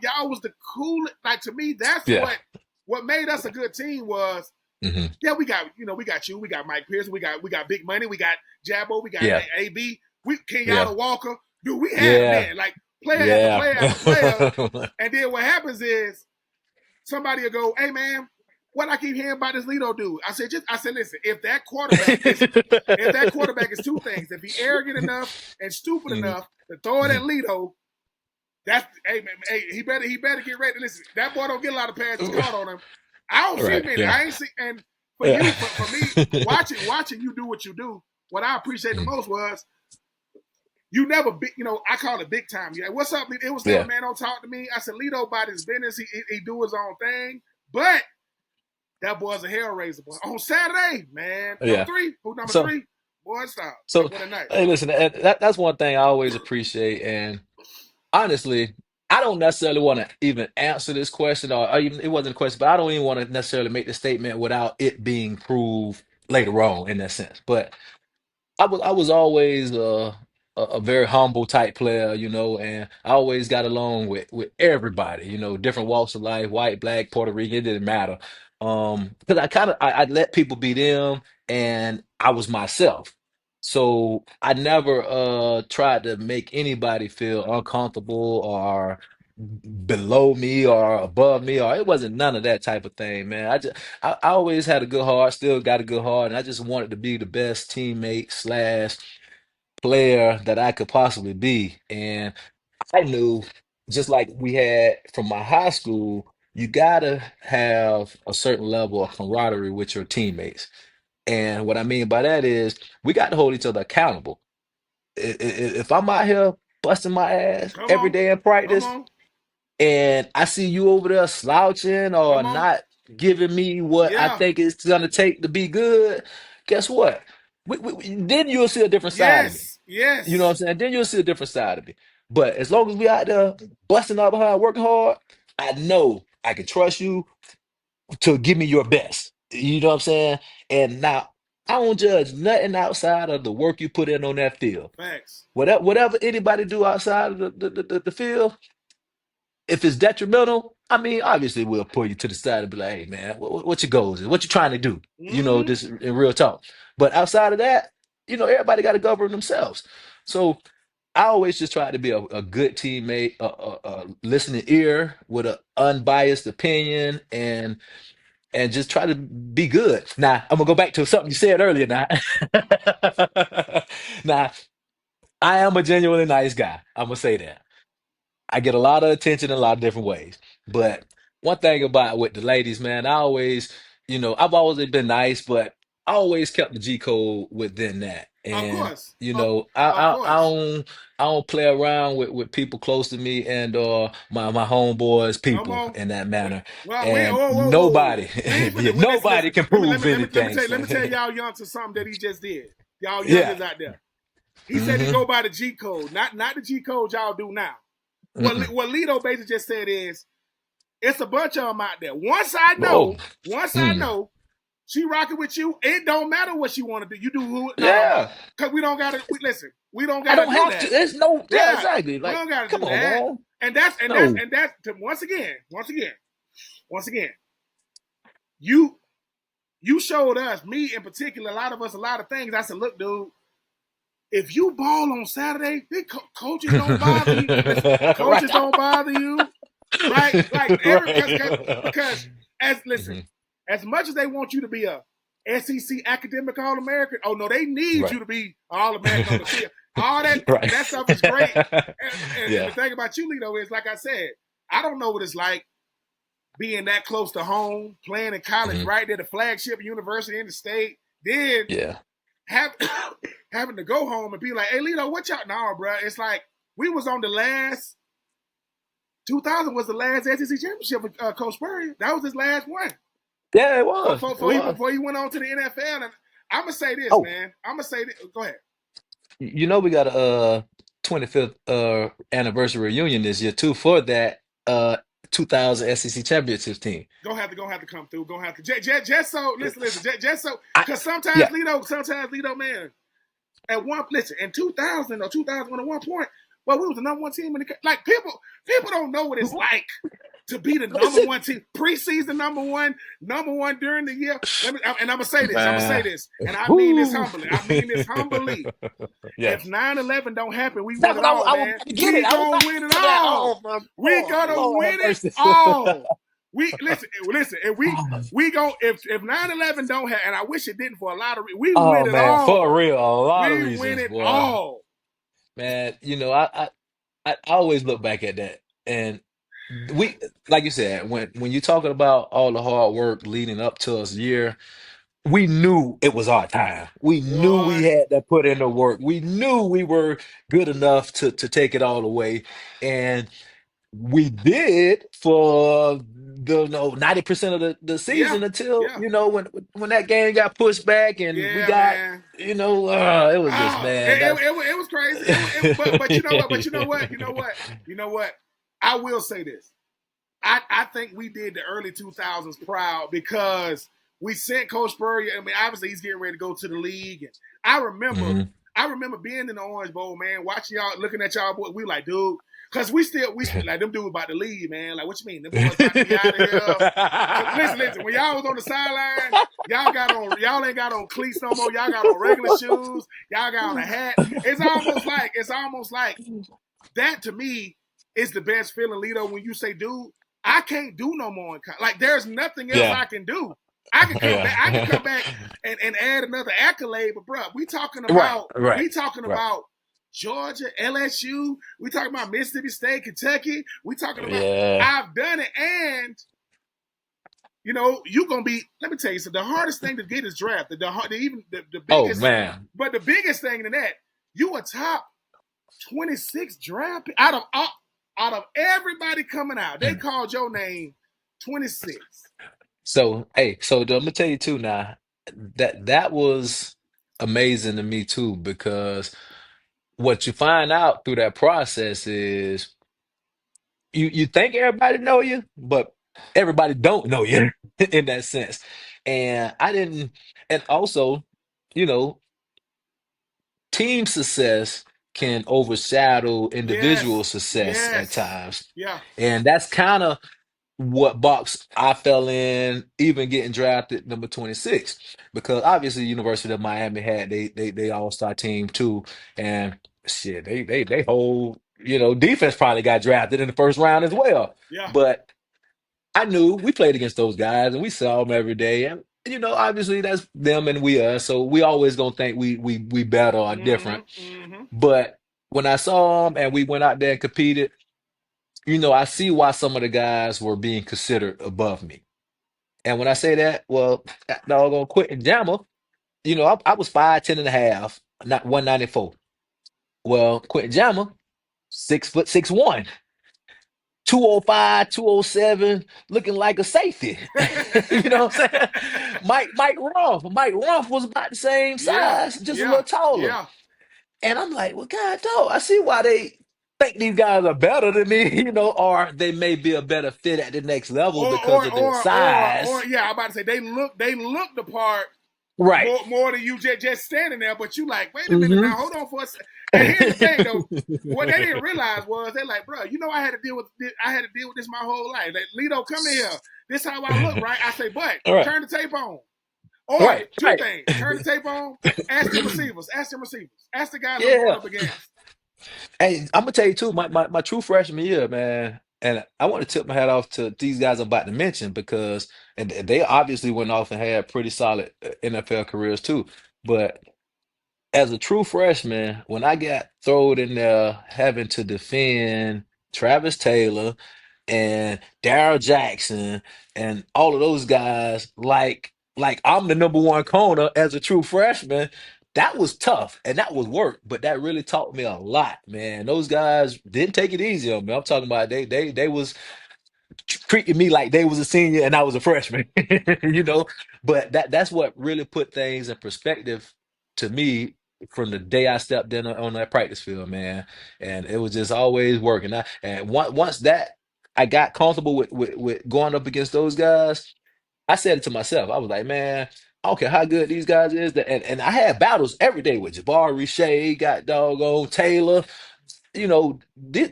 y'all was the cool. Like to me, that's Yeah. what made us a good team was. Mhm. Yeah, we got you, we got Mike Pierce, we got Big Money, we got Jabbo, we got Yeah. AB, we Yeah. Kenyatta Walker. Dude, we had them Yeah. then, like player after Yeah. player after player. And then what happens is somebody will go, "Hey man, what I keep hearing about this Lito dude?" I said, listen, if that quarterback is two things, if he arrogant enough and stupid Mhm, enough to throw it at mhm. Lito, that's hey man, hey he better get ready. Listen, that boy don't get a lot of passes caught on him. I don't see Right. many. Yeah. I ain't see. And for Yeah. you, for me, watching you do what you do, what I appreciate the Mm, most was you never big. I call it big time. Yeah, what's up? It was never yeah. man. Don't talk to me. I said Lito about his business. He do his own thing, but that boy's a hellraiser. Boy, on Saturday, man, number Yeah. three. Who number So three? Boy, stop. so What a night. hey, listen, that's one thing I always appreciate. And honestly, I don't necessarily want to even answer this question, or even it wasn't a question, but I don't even want to necessarily make the statement without it being proved later on in that sense. But I was always a very humble type player, and I always got along with everybody, different walks of life, white, black, Puerto Rican, it didn't matter. Because I let people be them, and I was myself. So I never tried to make anybody feel uncomfortable or below me or above me, or it wasn't none of that type of thing, man. I always had a good heart, still got a good heart, and I just wanted to be the best teammate slash player that I could possibly be. And I knew, just like we had from my high school, you gotta have a certain level of camaraderie with your teammates. And what I mean by that is we got to hold each other accountable. If I'm out here busting my ass Come every on, day in come practice, on, and I see you over there slouching or come on. not giving me what I Yeah. think it's gonna take to be good, guess what? Then you'll see a different side of me. Yes. You know what I'm Yes. saying? Then you'll see a different side of me. But as long as we out there busting out behind, working hard, I know I can trust you to give me your best. You know what I'm saying? And now I don't judge nothing outside of the work you put in on that field. Facts. Whatever anybody do outside of the field, if it's detrimental, I mean, obviously we'll pull you to the side and be like, hey man, what your goals is? What you trying to do? Mm-hmm. Just in real talk. But outside of that, everybody got to govern themselves. So I always just try to be a good teammate, a listening ear with an unbiased opinion, and just try to be good. Now, I'm gonna go back to something you said earlier. Now, now I am a genuinely nice guy. I'm gonna say that. I get a lot of attention in a lot of different ways. But one thing about with the ladies, man, I've always been nice, but I always kept the G code within that. Of And course. Of I course. don't play around with people close to me and my homeboys, Come people on. in that manner. Well, we And whoa, whoa, whoa, whoa. nobody, We ain't yeah, finna well, listen, nobody listen. can prove anything. Let me tell y'all youngsters something that he just did. Y'all Yeah. youngers out there. He said he Hmm. go by the G code, not the G code y'all do now. Mm-mm. What Lito basically just said is it's a bunch of them out there. Whoa. Once I Hmm. know she rocking with you, it don't matter what she want to do. You do who no, Yeah. because we don't gotta listen. We don't I gotta don't do have to. that. There's no, yeah, Yeah, exactly. we Like, don't gotta come do on, that. man. And No. that's once again, you showed us, me in particular, a lot of us, a lot of things. I said, look, dude, if you ball on Saturday, coaches don't bother you. Listen, Right. coaches don't bother you, right? Like every Right. because as listen, Mhm. as much as they want you to be a SEC academic All American, oh no, they need Right. you to be All American on the field. All Right. that stuff is great. And the Yeah. thing about you, Lito, is like I said, I don't know what it's like being that close to home, playing in college Mhm. right there, the flagship university in the state, then Yeah. have having to go home and be like, "Hey, Lito, what y'all?" No, bro. It's like we was on the last 2000 was the last SEC championship with Coach Spurrier. That was his last one Yeah, it was. It was. before he went on to the NFL. And I'm gonna say this, Oh, man. I'm gonna say this. Go ahead. we got a 25th anniversary reunion this year too for that 2000 SEC championship team. Gonna have to come through. Gonna have to just so listen, just so I, because yeah. sometimes Lito, man, at one listen in 2000 or 2001 at one point, well, we was the number one team in the like people don't know what it's like to be the number Listen, one team, preseason number one during the year. And I'm gonna say this, man. and I mean this Woo. humbly. I mean this humbly. If Yes. 9/11 don't happen, we win That's it what all, I was man. about to get We it. I was gonna about win to it get to that. all. Oh my We God. gonna Lord have win it mercy. all. We listen. If Oh, we go if 9/11 don't happen, and I wish it didn't for a lot of we win oh, it man, for all. real, a lot of We win reasons, it boy. all. Man, I always look back at that, and we, like you said, when you're talking about all the hard work leading up to us year, we knew it was our time. We knew we Boy, had to put in the work. We knew we were good enough to take it all away, and we did for the 90% of the yeah, season until yeah, when that game got pushed back and we yeah, got man. it was just, Oh, man, that it was crazy. But you know what? But you know what? You know what? You know what? I will say this. I think we did the early 2000s proud because we sent Coach Spurrier. I mean, obviously he's getting ready to go to the league. And I remember, Mhm. I remember being in the Orange Bowl, man, watching y'all, looking at y'all boy. We like, dude, because we still like them dudes about to leave, man. Like, what you mean? Them boys about to be out of here. Cause listen, when y'all was on the sideline, y'all ain't got on cleats no more. Y'all got on regular shoes. Y'all got on a hat. It's almost like that to me is the best feeling, Lito, when you say, dude, I can't do no more. Like, there's nothing else Yeah. I can do. I can come back. I can come Yeah. back and add another accolade. But bro, Right, right, we talking right. about Georgia, LSU. We talking about Mississippi State, Kentucky. We talking about Yeah. I've done it, and you gonna be. Let me tell you, so the hardest thing to get is drafted. The Oh biggest, man. but the biggest thing than that, you a top 26 draft out of everybody coming out. They Mm. called your name 26. So, hey, I'm gonna tell you too now, that was amazing to me too, because what you find out through that process is you think everybody know you, but everybody don't know you in that sense. And I didn't, and also. you know, team success can overshadow individual Yes, success at yes, times. yeah, And that's kind of what box I fell in, even getting drafted number 26, because obviously University of Miami had they all-star team too, and shit, they whole defense probably got drafted in the first round as well. yeah. But I knew we played against those guys and we saw them every day, and obviously that's them and we us, so we always gonna think we better or Mm-hmm, different. mm-hmm. But when I saw them and we went out there and competed, I see why some of the guys were being considered above me. And when I say that, well, that doggone Quentin Jammer, I was 5'10" and a half, not 194. Well, Quentin Jammer, 6', 6'1", 205, 207, looking like a safety. You know what I'm saying? Mike Rumph was about the same Yeah, size, just a yeah, little taller. yeah. And I'm like, well, God, dog, I see why they think these guys are better than me, or they may be a better fit at the next level Or because or of their or or or size. yeah, I'm about to say they look the part Right. more than you just standing there, but you like, wait a minute Hmm. now, hold on for a second. And here's the thing though, what they didn't realize was they like, bro, I had to deal with this my whole life. Like, Lito, come here. This how I look, right? I say, but All right. turn the tape on. Or Right. two Right. things: turn the tape on. Ask them receivers. Ask them receivers. Ask the guys I'm going Yeah. up against. Hey, I'm gonna tell you too, my true freshman year, man, and I want to tip my hat off to these guys I'm about to mention because and they obviously went off and had pretty solid NFL careers too. But as a true freshman, when I got thrown in there having to defend Travis Taylor and Darryl Jackson and all of those guys, like I'm the number one corner as a true freshman, that was tough and that was work, but that really taught me a lot, man. Those guys didn't take it easy on me. I'm talking about they was treating me like they was a senior and I was a freshman, you know. But that's what really put things in perspective to me from the day I stepped in on that practice field, man. And it was just always working. And once that I got comfortable with going up against those guys, I said it to myself. I was like, man, I don't care how good these guys is. And I had battles every day with Jabari Shea, got doggone Taylor,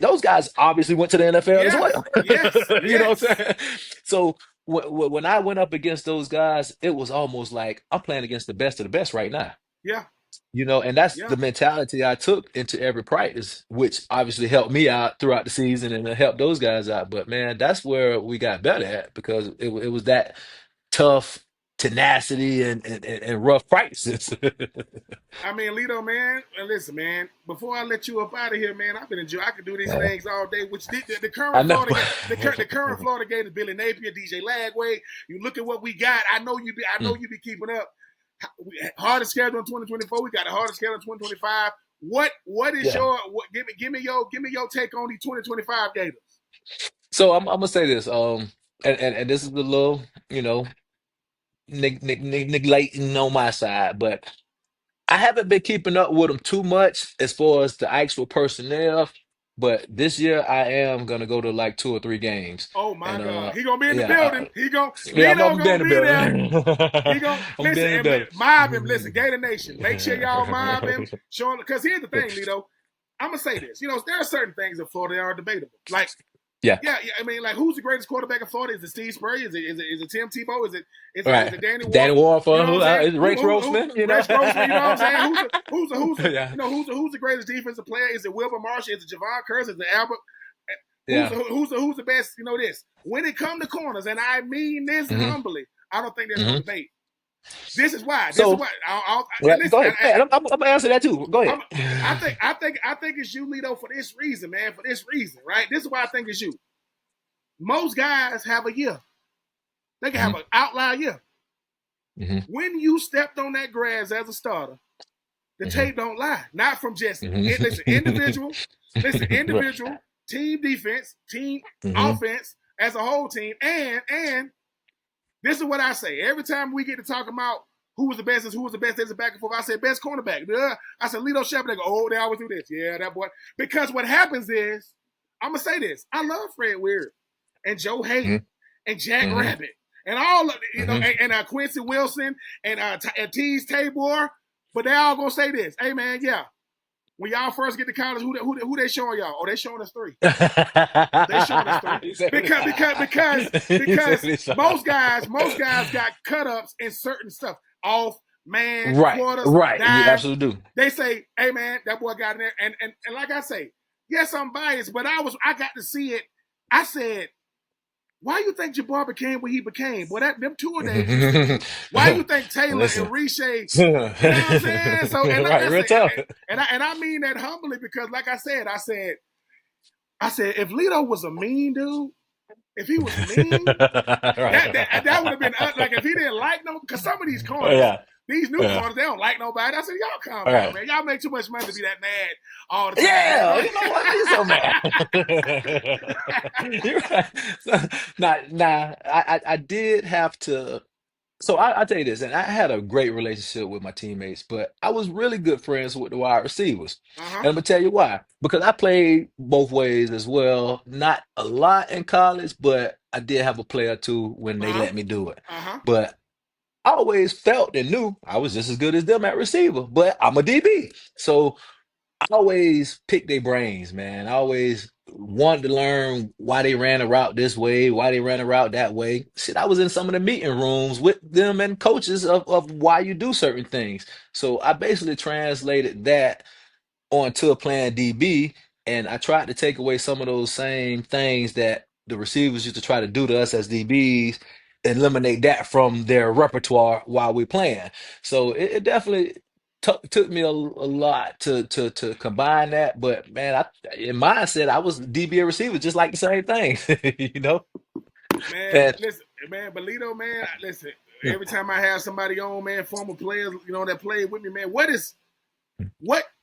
those guys obviously went to the NFL as Yes, well. yes, You know what I'm yes. saying? So when I went up against those guys, it was almost like I'm playing against the best of the best right now. Yeah, And that's yeah. the mentality I took into every practice, which obviously helped me out throughout the season and it helped those guys out. But man, that's where we got better at because it was that tough tenacity and rough practices. I mean, Lito, man, and listen, man. Before I let you up out of here, man, I've been enjoying. I could do these things all day. Which the I current know. Florida, the current Florida Gators, Billy Napier, DJ Lagway. You look at what we got. I know Mm, you be keeping up. Hardest schedule in 2024. We got the hardest schedule in 2025. What is yeah. your what? Give me your take on the 2025 Gators. So I'm gonna say this, and this is a little, neglecting on my side, but I haven't been keeping up with them too much as far as the actual personnel. But this year I am gonna go to like 2 or 3 games, Oh my and God, he gonna be in the yeah, building. He gonna yeah, Lito I'm gonna being be there. better. He gonna I'm listen being and better. mob him. Listen, Gator Nation, make sure y'all mob him. Show him because here's the thing, Lito. I'm gonna say this. There are certain things in Florida that are debatable. Like, Yeah, yeah, yeah. I mean, like, who's the greatest quarterback in Florida? Is it Steve Spurrier? Is it Tim Tebow? all Is right. it Danny Danny Wolf? You know Warfel, what I'm saying? is Who Rex who who? Grossman, Rex Grossman. You know what I'm saying? Yeah, Who's the greatest defensive player? Is it Wilbur Marshall? Is it Javon Curse? Is it Albert? yeah. Who's the best? This when it comes to corners, and I mean this Hmm. humbly. I don't think there's no Hmm. debate. This is why. This is So, why. well, And listen, go ahead. And I'm gonna answer that too. Go ahead. I'm, I think it's you, Lito, for this reason, man. For this reason, right? This is why I think it's you. Most guys have a year. They can have Hmm. an outlier year. Hmm. When you stepped on that grass as a starter, the Hmm. tape don't lie. Not from just listen, Hmm. individual, individual, team defense, team Hmm. offense as a whole team, and this is what I say. Every time we get to talk about who was the best, there's a back and forth. I say best cornerback. I said Lito Sheppard. They go, oh, they always do this. Yeah, that boy. Because what happens is, I'm gonna say this. I love Fred Weir and Joe Hayden and Jack Hmm. Rabbit and all of Hmm. and Quincy Wilson and Tease Tabor. But they all gonna say this. Hey man, yeah. When y'all first get to college, who they showing y'all? Oh, they showing us three. They showing us three He said, he said because it's most guys got cut ups in certain stuff. Off, man, right, quarters, right. You dime. absolutely do. They say, hey man, that boy got in there. And like I say, yes, I'm biased, but I got to see it. I said, why you think Jabbar became what he became? Well, them tour days used to be. Why you think Taylor and Listen. Riche, you know what I'm saying? So and like Right, I real said, tough. and I mean that humbly because like I said, if Lito was a mean dude, if he was mean, Right. that would have been like if he didn't like no because some of these corners, Yeah. these new Yeah. corners, they don't like nobody. I said, y'all calm All down, right. man. Y'all make too much money to be that mad all the time, man. Yeah, Don't you know what? He's so mad. You're right. I did have to. So I tell you this, and I had a great relationship with my teammates, but I was really good friends with the wide receivers. uh-huh. And I'm gonna tell you why. Because I played both ways as well. Not a lot in college, but I did have a play or two when they Uh-huh. let me do it. Uh-huh. But I always felt and knew I was just as good as them at receiver, but I'm a DB. So I always pick their brains, man. I always wanted to learn why they ran a route this way, why they ran a route that way. Shit, I was in some of the meeting rooms with them and coaches of why you do certain things. So I basically translated that onto a plan DB, and I tried to take away some of those same things that the receivers used to try to do to us as DBs, eliminate that from their repertoire while we're playing. So it definitely took me a lot to combine that. But man, in mindset, I was DB and receiver, just like the same thing, you know. Man, And listen, man, Belito, man, listen. Every time I have somebody on, man, former players, that played with me, man,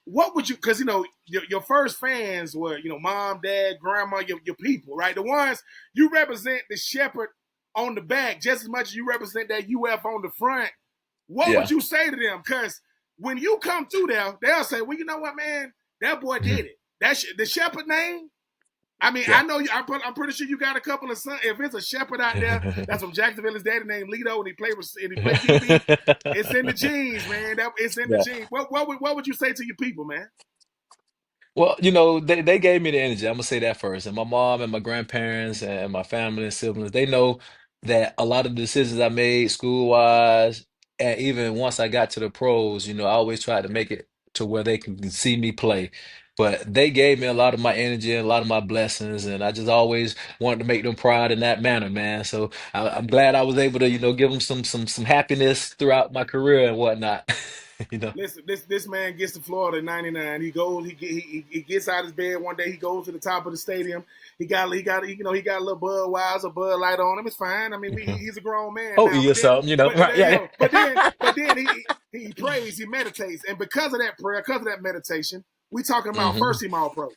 what would you? Because your first fans were mom, dad, grandma, your people, right? The ones you represent the shepherd on the back just as much as you represent that UF on the front. What would yeah. you say to them? Because when you come through there, they'll say, "Well, you know what, man, that boy Mhm. did it. That's the shepherd name." I mean, I Yeah. know you. I'm pretty sure you got a couple of sons. If it's a shepherd out there that's from Jacksonville, his daddy named Lito, and he played DB. It's in the genes, man. It's in the Yeah. genes. What would you say to your people, man? Well, they gave me the energy. I'm gonna say that first. And my mom and my grandparents and my family and siblings, they know that a lot of the decisions I made school wise, and even once I got to the pros, I always tried to make it to where they can see me play. But they gave me a lot of my energy and a lot of my blessings, and I just always wanted to make them proud in that manner, man. So I'm glad I was able to, give them some happiness throughout my career and whatnot. You know. Listen, this man gets to Florida in '99. He goes, he gets out of his bed one day. He goes to the top of the stadium. He got a little Budweiser, Bud Light on him. It's fine. I mean, Mhm. he's a grown man Oh, now. yeah, But then, so but right, yeah. but then he prays, he meditates, and because of that prayer, because of that meditation, we talking about Hmm. first team All Pro.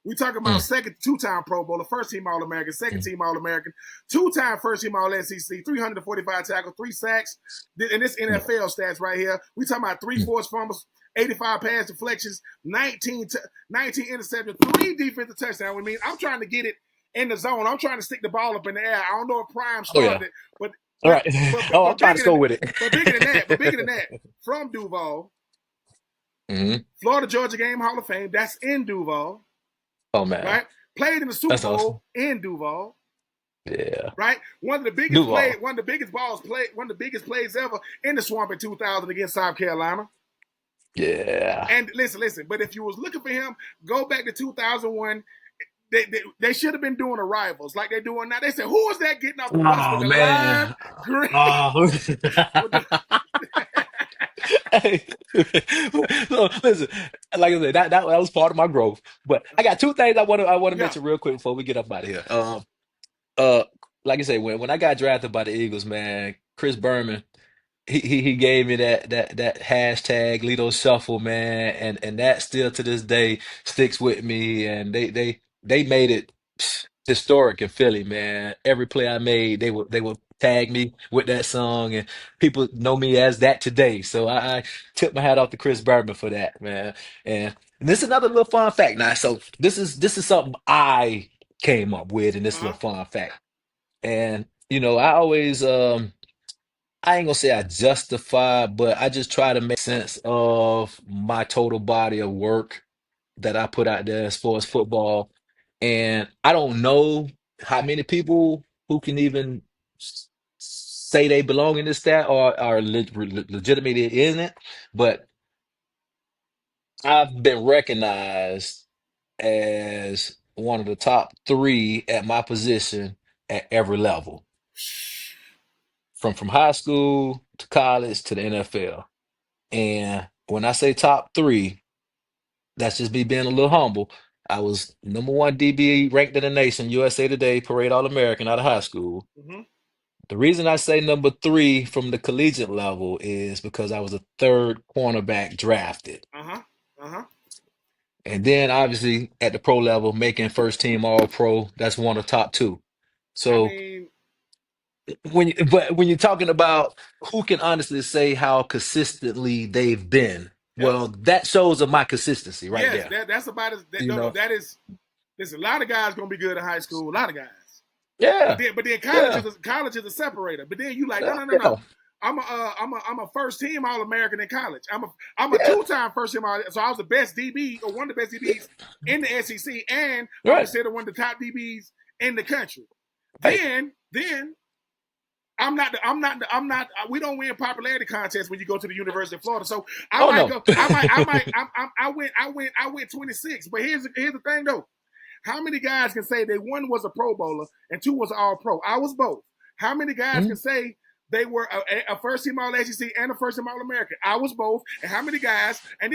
We talking about Mm, second, two-time Pro Bowler, first team All American, second mm, team All American, two-time first team All SEC, 345 tackles, 3 sacks, and this mm, NFL stats right here. We talking about three mm. forced fumbles, 85 pass deflections, 19 interceptions, 3 defensive touchdowns. I mean, I'm trying to get it in the zone. I'm trying to stick the ball up in the air. I don't know if Prime Oh yeah. started it, but All but right. but but, Oh, I'm but trying to bigger than score with it. from Duval, Hmm. Florida Georgia Game Hall of Fame. That's in Duval, Oh man, right? Played in the Super that's awesome. Bowl in Duval, Yeah. right? Duval. One of the biggest plays ever in the swamp in 2000 against South Carolina. Yeah. And listen. But if you was looking for him, go back to 2001. They should have been doing arrivals like they're doing now. They said, "Who is that getting off the bus with Oh the lime man. green?" Oh. with the, Hey, so listen, like I said, that was part of my growth. But I got two things I want to yeah, mention real quick before we get up out of here. Uh, like I say, when I got drafted by the Eagles, man, Chris Berman, he gave me that hashtag Lito Shuffle, man, and that still to this day sticks with me. And they made it historic in Philly, man. Every play I made, they would tag me with that song, and people know me as that today. So I tip my hat off to Chris Berman for that, man. And this is another little fun fact now. So this is something I came up with in this uh-huh, little fun fact. And I always I ain't gonna say I justify, but I just try to make sense of my total body of work that I put out there as far as football. And I don't know how many people who can even say they belong in this stat or are legitimately in it, but I've been recognized as one of the top three at my position at every level, from high school to college to the NFL. And when I say top three, that's just me being a little humble. I was number one DB ranked in the nation, USA Today, Parade All American out of high school. Mm-hmm. The reason I say number three from the collegiate level is because I was a third cornerback drafted. Uh-huh. Uh-huh. And then obviously at the pro level, making first team all pro, that's one of the top two. I So mean, but when you're talking about who can honestly say how consistently they've been, yep. well, that shows of my consistency right Yes, there. that's about as You no, know? that is. Listen, a lot of guys gonna be good in high school. A lot of guys. But Yeah, then yeah, college is a separator. But then you like no yeah, no no yeah, no. I'm a first team All American in college. I'm a yeah. 2-time first team All. So I was the best DB or one of the best DBs in the SEC, and I'm Right. considered one of the top DBs in the country. Hey, Then I'm not. We don't win popularity contests when you go to the University of Florida. So I oh might no. go. I went 26. But here's the thing though. How many guys can say that one was a Pro Bowler and two was All Pro? I was both. How many guys can Mhm. say they were a first team All SEC and a first team All American? I was both. And how many guys? And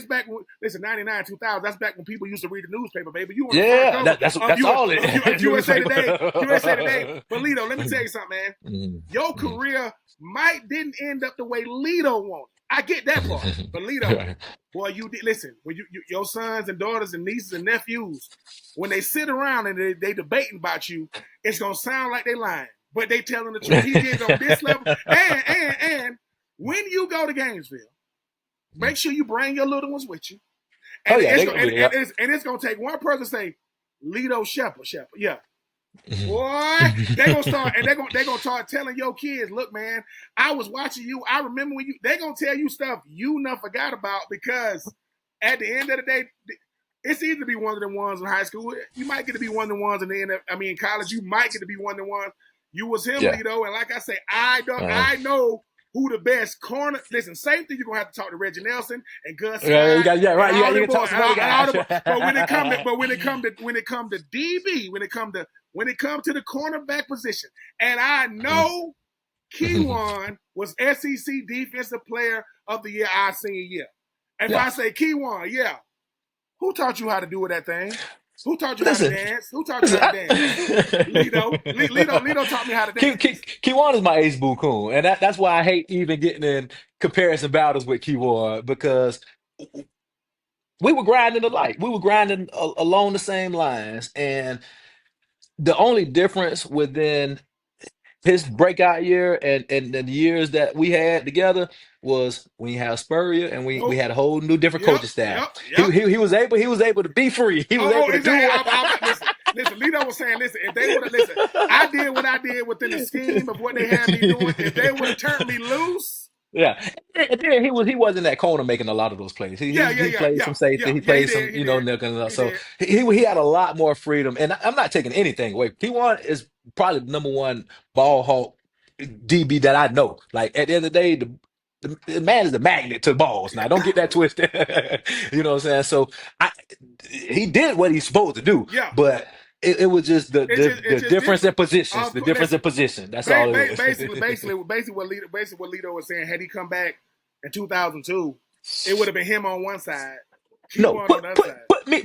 back when listen 99 2000. That's back when people used to read the newspaper, baby. You on the front Yeah, cover that's all it of USA Today. USA Today. newspaper. But Lito, let me tell you something, man. Mhm, Your mhm. career might didn't end up the way Lito wanted. I get that part, but Lito, Right. boy, you did listen. When your sons and daughters and nieces and nephews, when they sit around and they debating about you, it's gonna sound like they lying, but they telling the truth. He did it on this level, and when you go to Gainesville, make sure you bring your little ones with you, Oh and yeah, they gonna be there. it's gonna take one person to say Lito Sheppard, yeah. Mhm. Boy, they gonna start telling your kids, look, man, I was watching you. I remember when you they gonna tell you stuff you never forgot about because at the end of the day, it's easy to be one of the ones in high school. You might get to be one of the ones in the end of, I mean in college, you might get to be one of the ones. You was him, Yeah. Lito, and like I say, Uh, I know who the best corner. Listen, same thing. You're gonna have to talk to Reggie Nelson and Gus yeah, you Hyde got yeah, and right. all You them can talk boys some other and all guys. them. But when it come to DB, when it comes to the cornerback position, and I know Keywan was SEC Defensive Player of the Year our senior year. And if Yeah. I say Keywan, yeah, who taught you how to do with that thing? Who taught you how to Listen, dance? Who taught you listen. how to dance? Lito taught me how to dance. Kiwan is my ace boo coon, and that's why I hate even getting in comparison battles with Kiwan because we were grinding alike. We were grinding along the same lines, and the only difference within his breakout year and the years that we had together was when you had Spurrier and we Oh, had a whole new different yep, coaching staff. yep, yep. He was able to be free. He was able to do Exactly. what Listen. Lito was saying, listen. If they would have listened, I did what I did within the scheme of what they had me doing. If they would have turned me loose, Yeah, and then he wasn't that corner making a lot of those plays. He played some safety. He He played some did, nickel and stuff. he So did. he had a lot more freedom. And I'm not taking anything away. P1 is probably the number one ball hawk DB that I know. Like at the end of the day, the man is a magnet to balls. Now don't get that twisted. You know what I'm saying? So I he did what he's supposed to do, Yeah, but it was just it's the just difference in different. positions. The difference in Listen, position. That's all it is. basically what Lito was saying. Had he come back in 2002, it would have been him on one side, No, Q1 on the other side.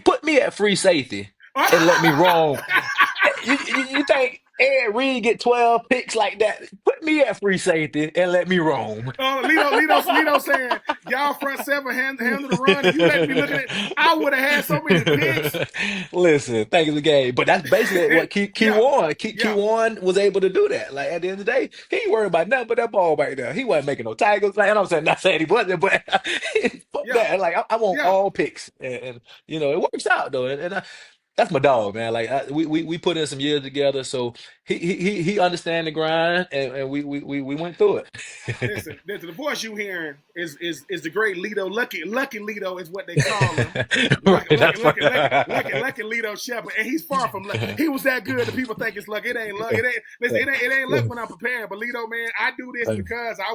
put me at free safety and let me roam. You think Ed Reed get 12 picks like that? Put me at free safety and let me roam. Lito saying y'all front seven handle the run, and you let me look at it. I would have had so many picks. Listen, thank you the game. But that's basically what Yeah, Key yeah, one was able to do that. Like at the end of the day, he ain't worried about nothing but that ball back there. He wasn't making no tackles. Like, and I'm saying not saying he wasn't, but fuck yeah, that. Like I want yeah. all picks. And it works out though. that's my dog, man. Like we put in some years together, so he understand the grind, and we went through Listen, it. the voice you hearing is the great Lito, Lucky Lito is what they call him. Right, that's Lucky Lito Sheppard, and he's far from luck. He was that good that people think it's luck. It ain't luck. It ain't. Listen, it ain't luck when I'm preparing. But Lito, man, I do this because I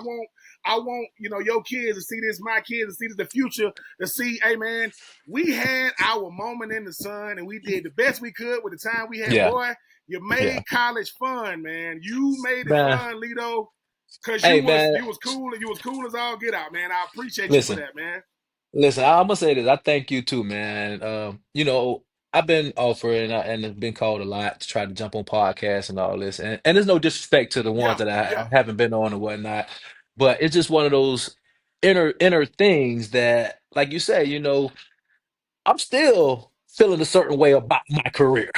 want your kids to see this, my kids to see this, the future to see. Hey, man, we had our moment in the sun, and we did the best we could with the time we had. yeah, Boy, you yeah, made college fun, man. You made it man. fun, Lito. Cause Hey, man, you was cool and you was cool as all get out, man. I appreciate you for listen. that, man. Listen, I'm gonna say this. I thank you too, man. I've been offered and have been called a lot to try to jump on podcasts and all this, and there's no disrespect to the ones Yeah, that I yeah, haven't been on and whatnot, but it's just one of those inner things that, like you say, I'm still feeling a certain way about my career.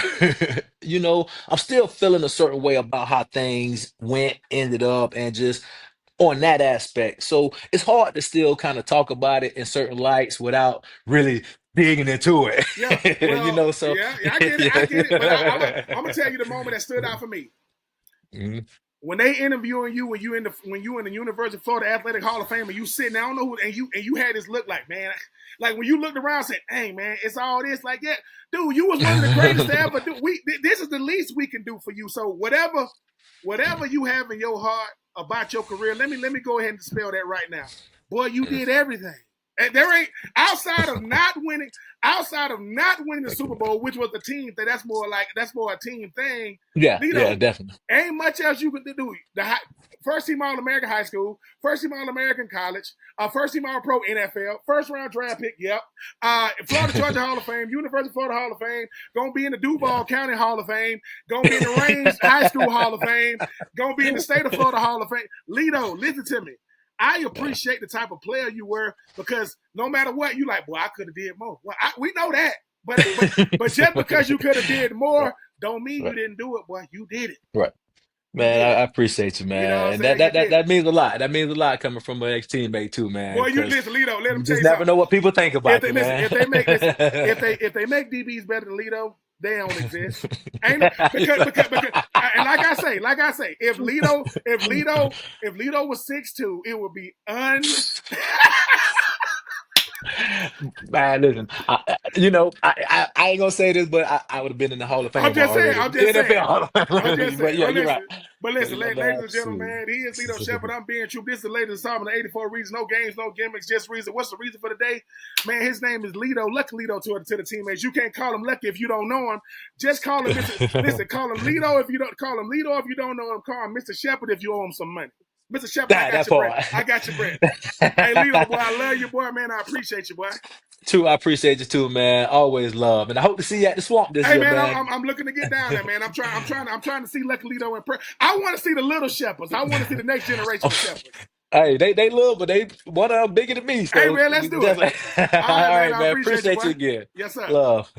I'm still feeling a certain way about how things went, ended up, and just on that aspect. So it's hard to still kind of talk about it in certain lights without really digging into yeah. it. Well, So yeah, I get it. But I'm gonna tell you the moment that stood out for me. Mhm. When they interviewing you when you in the University of Florida Athletic Hall of Fame and you sitting there, I don't know who, and you had this look like, man, like when you looked around and said, hey man, it's all this, like, yeah, dude, you was one of the greatest to ever do. This is the least we can do for you. So whatever you have in your heart about your career, let me go ahead and dispel that right now. Boy, you did everything. And there ain't outside of not winning the Super Bowl, which was the team thing. That's more a team thing. Yeah, yeah, Lito, definitely. ain't much else you can do. First team All American high school, first team All American college, first team All Pro NFL, first round draft pick. Yep. Florida Georgia Hall of Fame, University of Florida Hall of Fame, gonna be in the Yeah. Duval County Hall of Fame, gonna be in the Range High School Hall of Fame, gonna be in the state of Florida Hall of Fame. Lito, listen to me. I Yeah. appreciate the type of player you were because no matter what, you like, boy, I could have did more. Well, we know that, but just because you could have did Right, more, don't mean you right, didn't do it, boy. You did it. right. You Man, did it. I appreciate you, You know what man. I'm And that saying? You that that did it. that means a lot. That means a lot coming from an ex-teammate too, man, Boy, you because listen, Lito. Let you them tell just you never something. know what people think If about they you, listen, man. if they make DBs better than Lito, they don't exist. Ain't no, because and like I say, if Lito was 6'2", it would be Man, listen, I ain't gonna say this, but I would have been in the Hall of I'm Fame just saying. already. I'm just saying. NFL Hall of Fame I'm just already. But saying. yeah, you're right. But But, listen, yeah, ladies man, and gentlemen, absolutely. man, he is Lito Sheppard. I'm Ben Troupe. This is the latest installment of 84 Reasons. No games, no gimmicks, just reason. What's the reason for the day? Man, his name is Lito. Lucky Lito to the teammates. You can't call him Lucky if you don't know him. Just call him Mr. Listen, call him Lito if you don't call him Lito if you don't know him. Call him Mr. Sheppard if you owe him some money. Mr. Sheppard, I got That your bread. part. I got your bread. Hey, Lito, boy, I love you, boy, man. I appreciate you, boy. Too, I appreciate you too, man. Always love, and I hope to see you at the swamp this Hey year, man, man. I'm looking to get down there, man. I'm trying to see Lucky Lito in prayer. I want to see the little shepherds. I want to see the next generation of shepherds. Hey, they little, but they one of them bigger than me. Hey So man, let's we do it. definitely. All All right, man. right, I man. appreciate you, Appreciate boy. you again. Yes, sir. Love.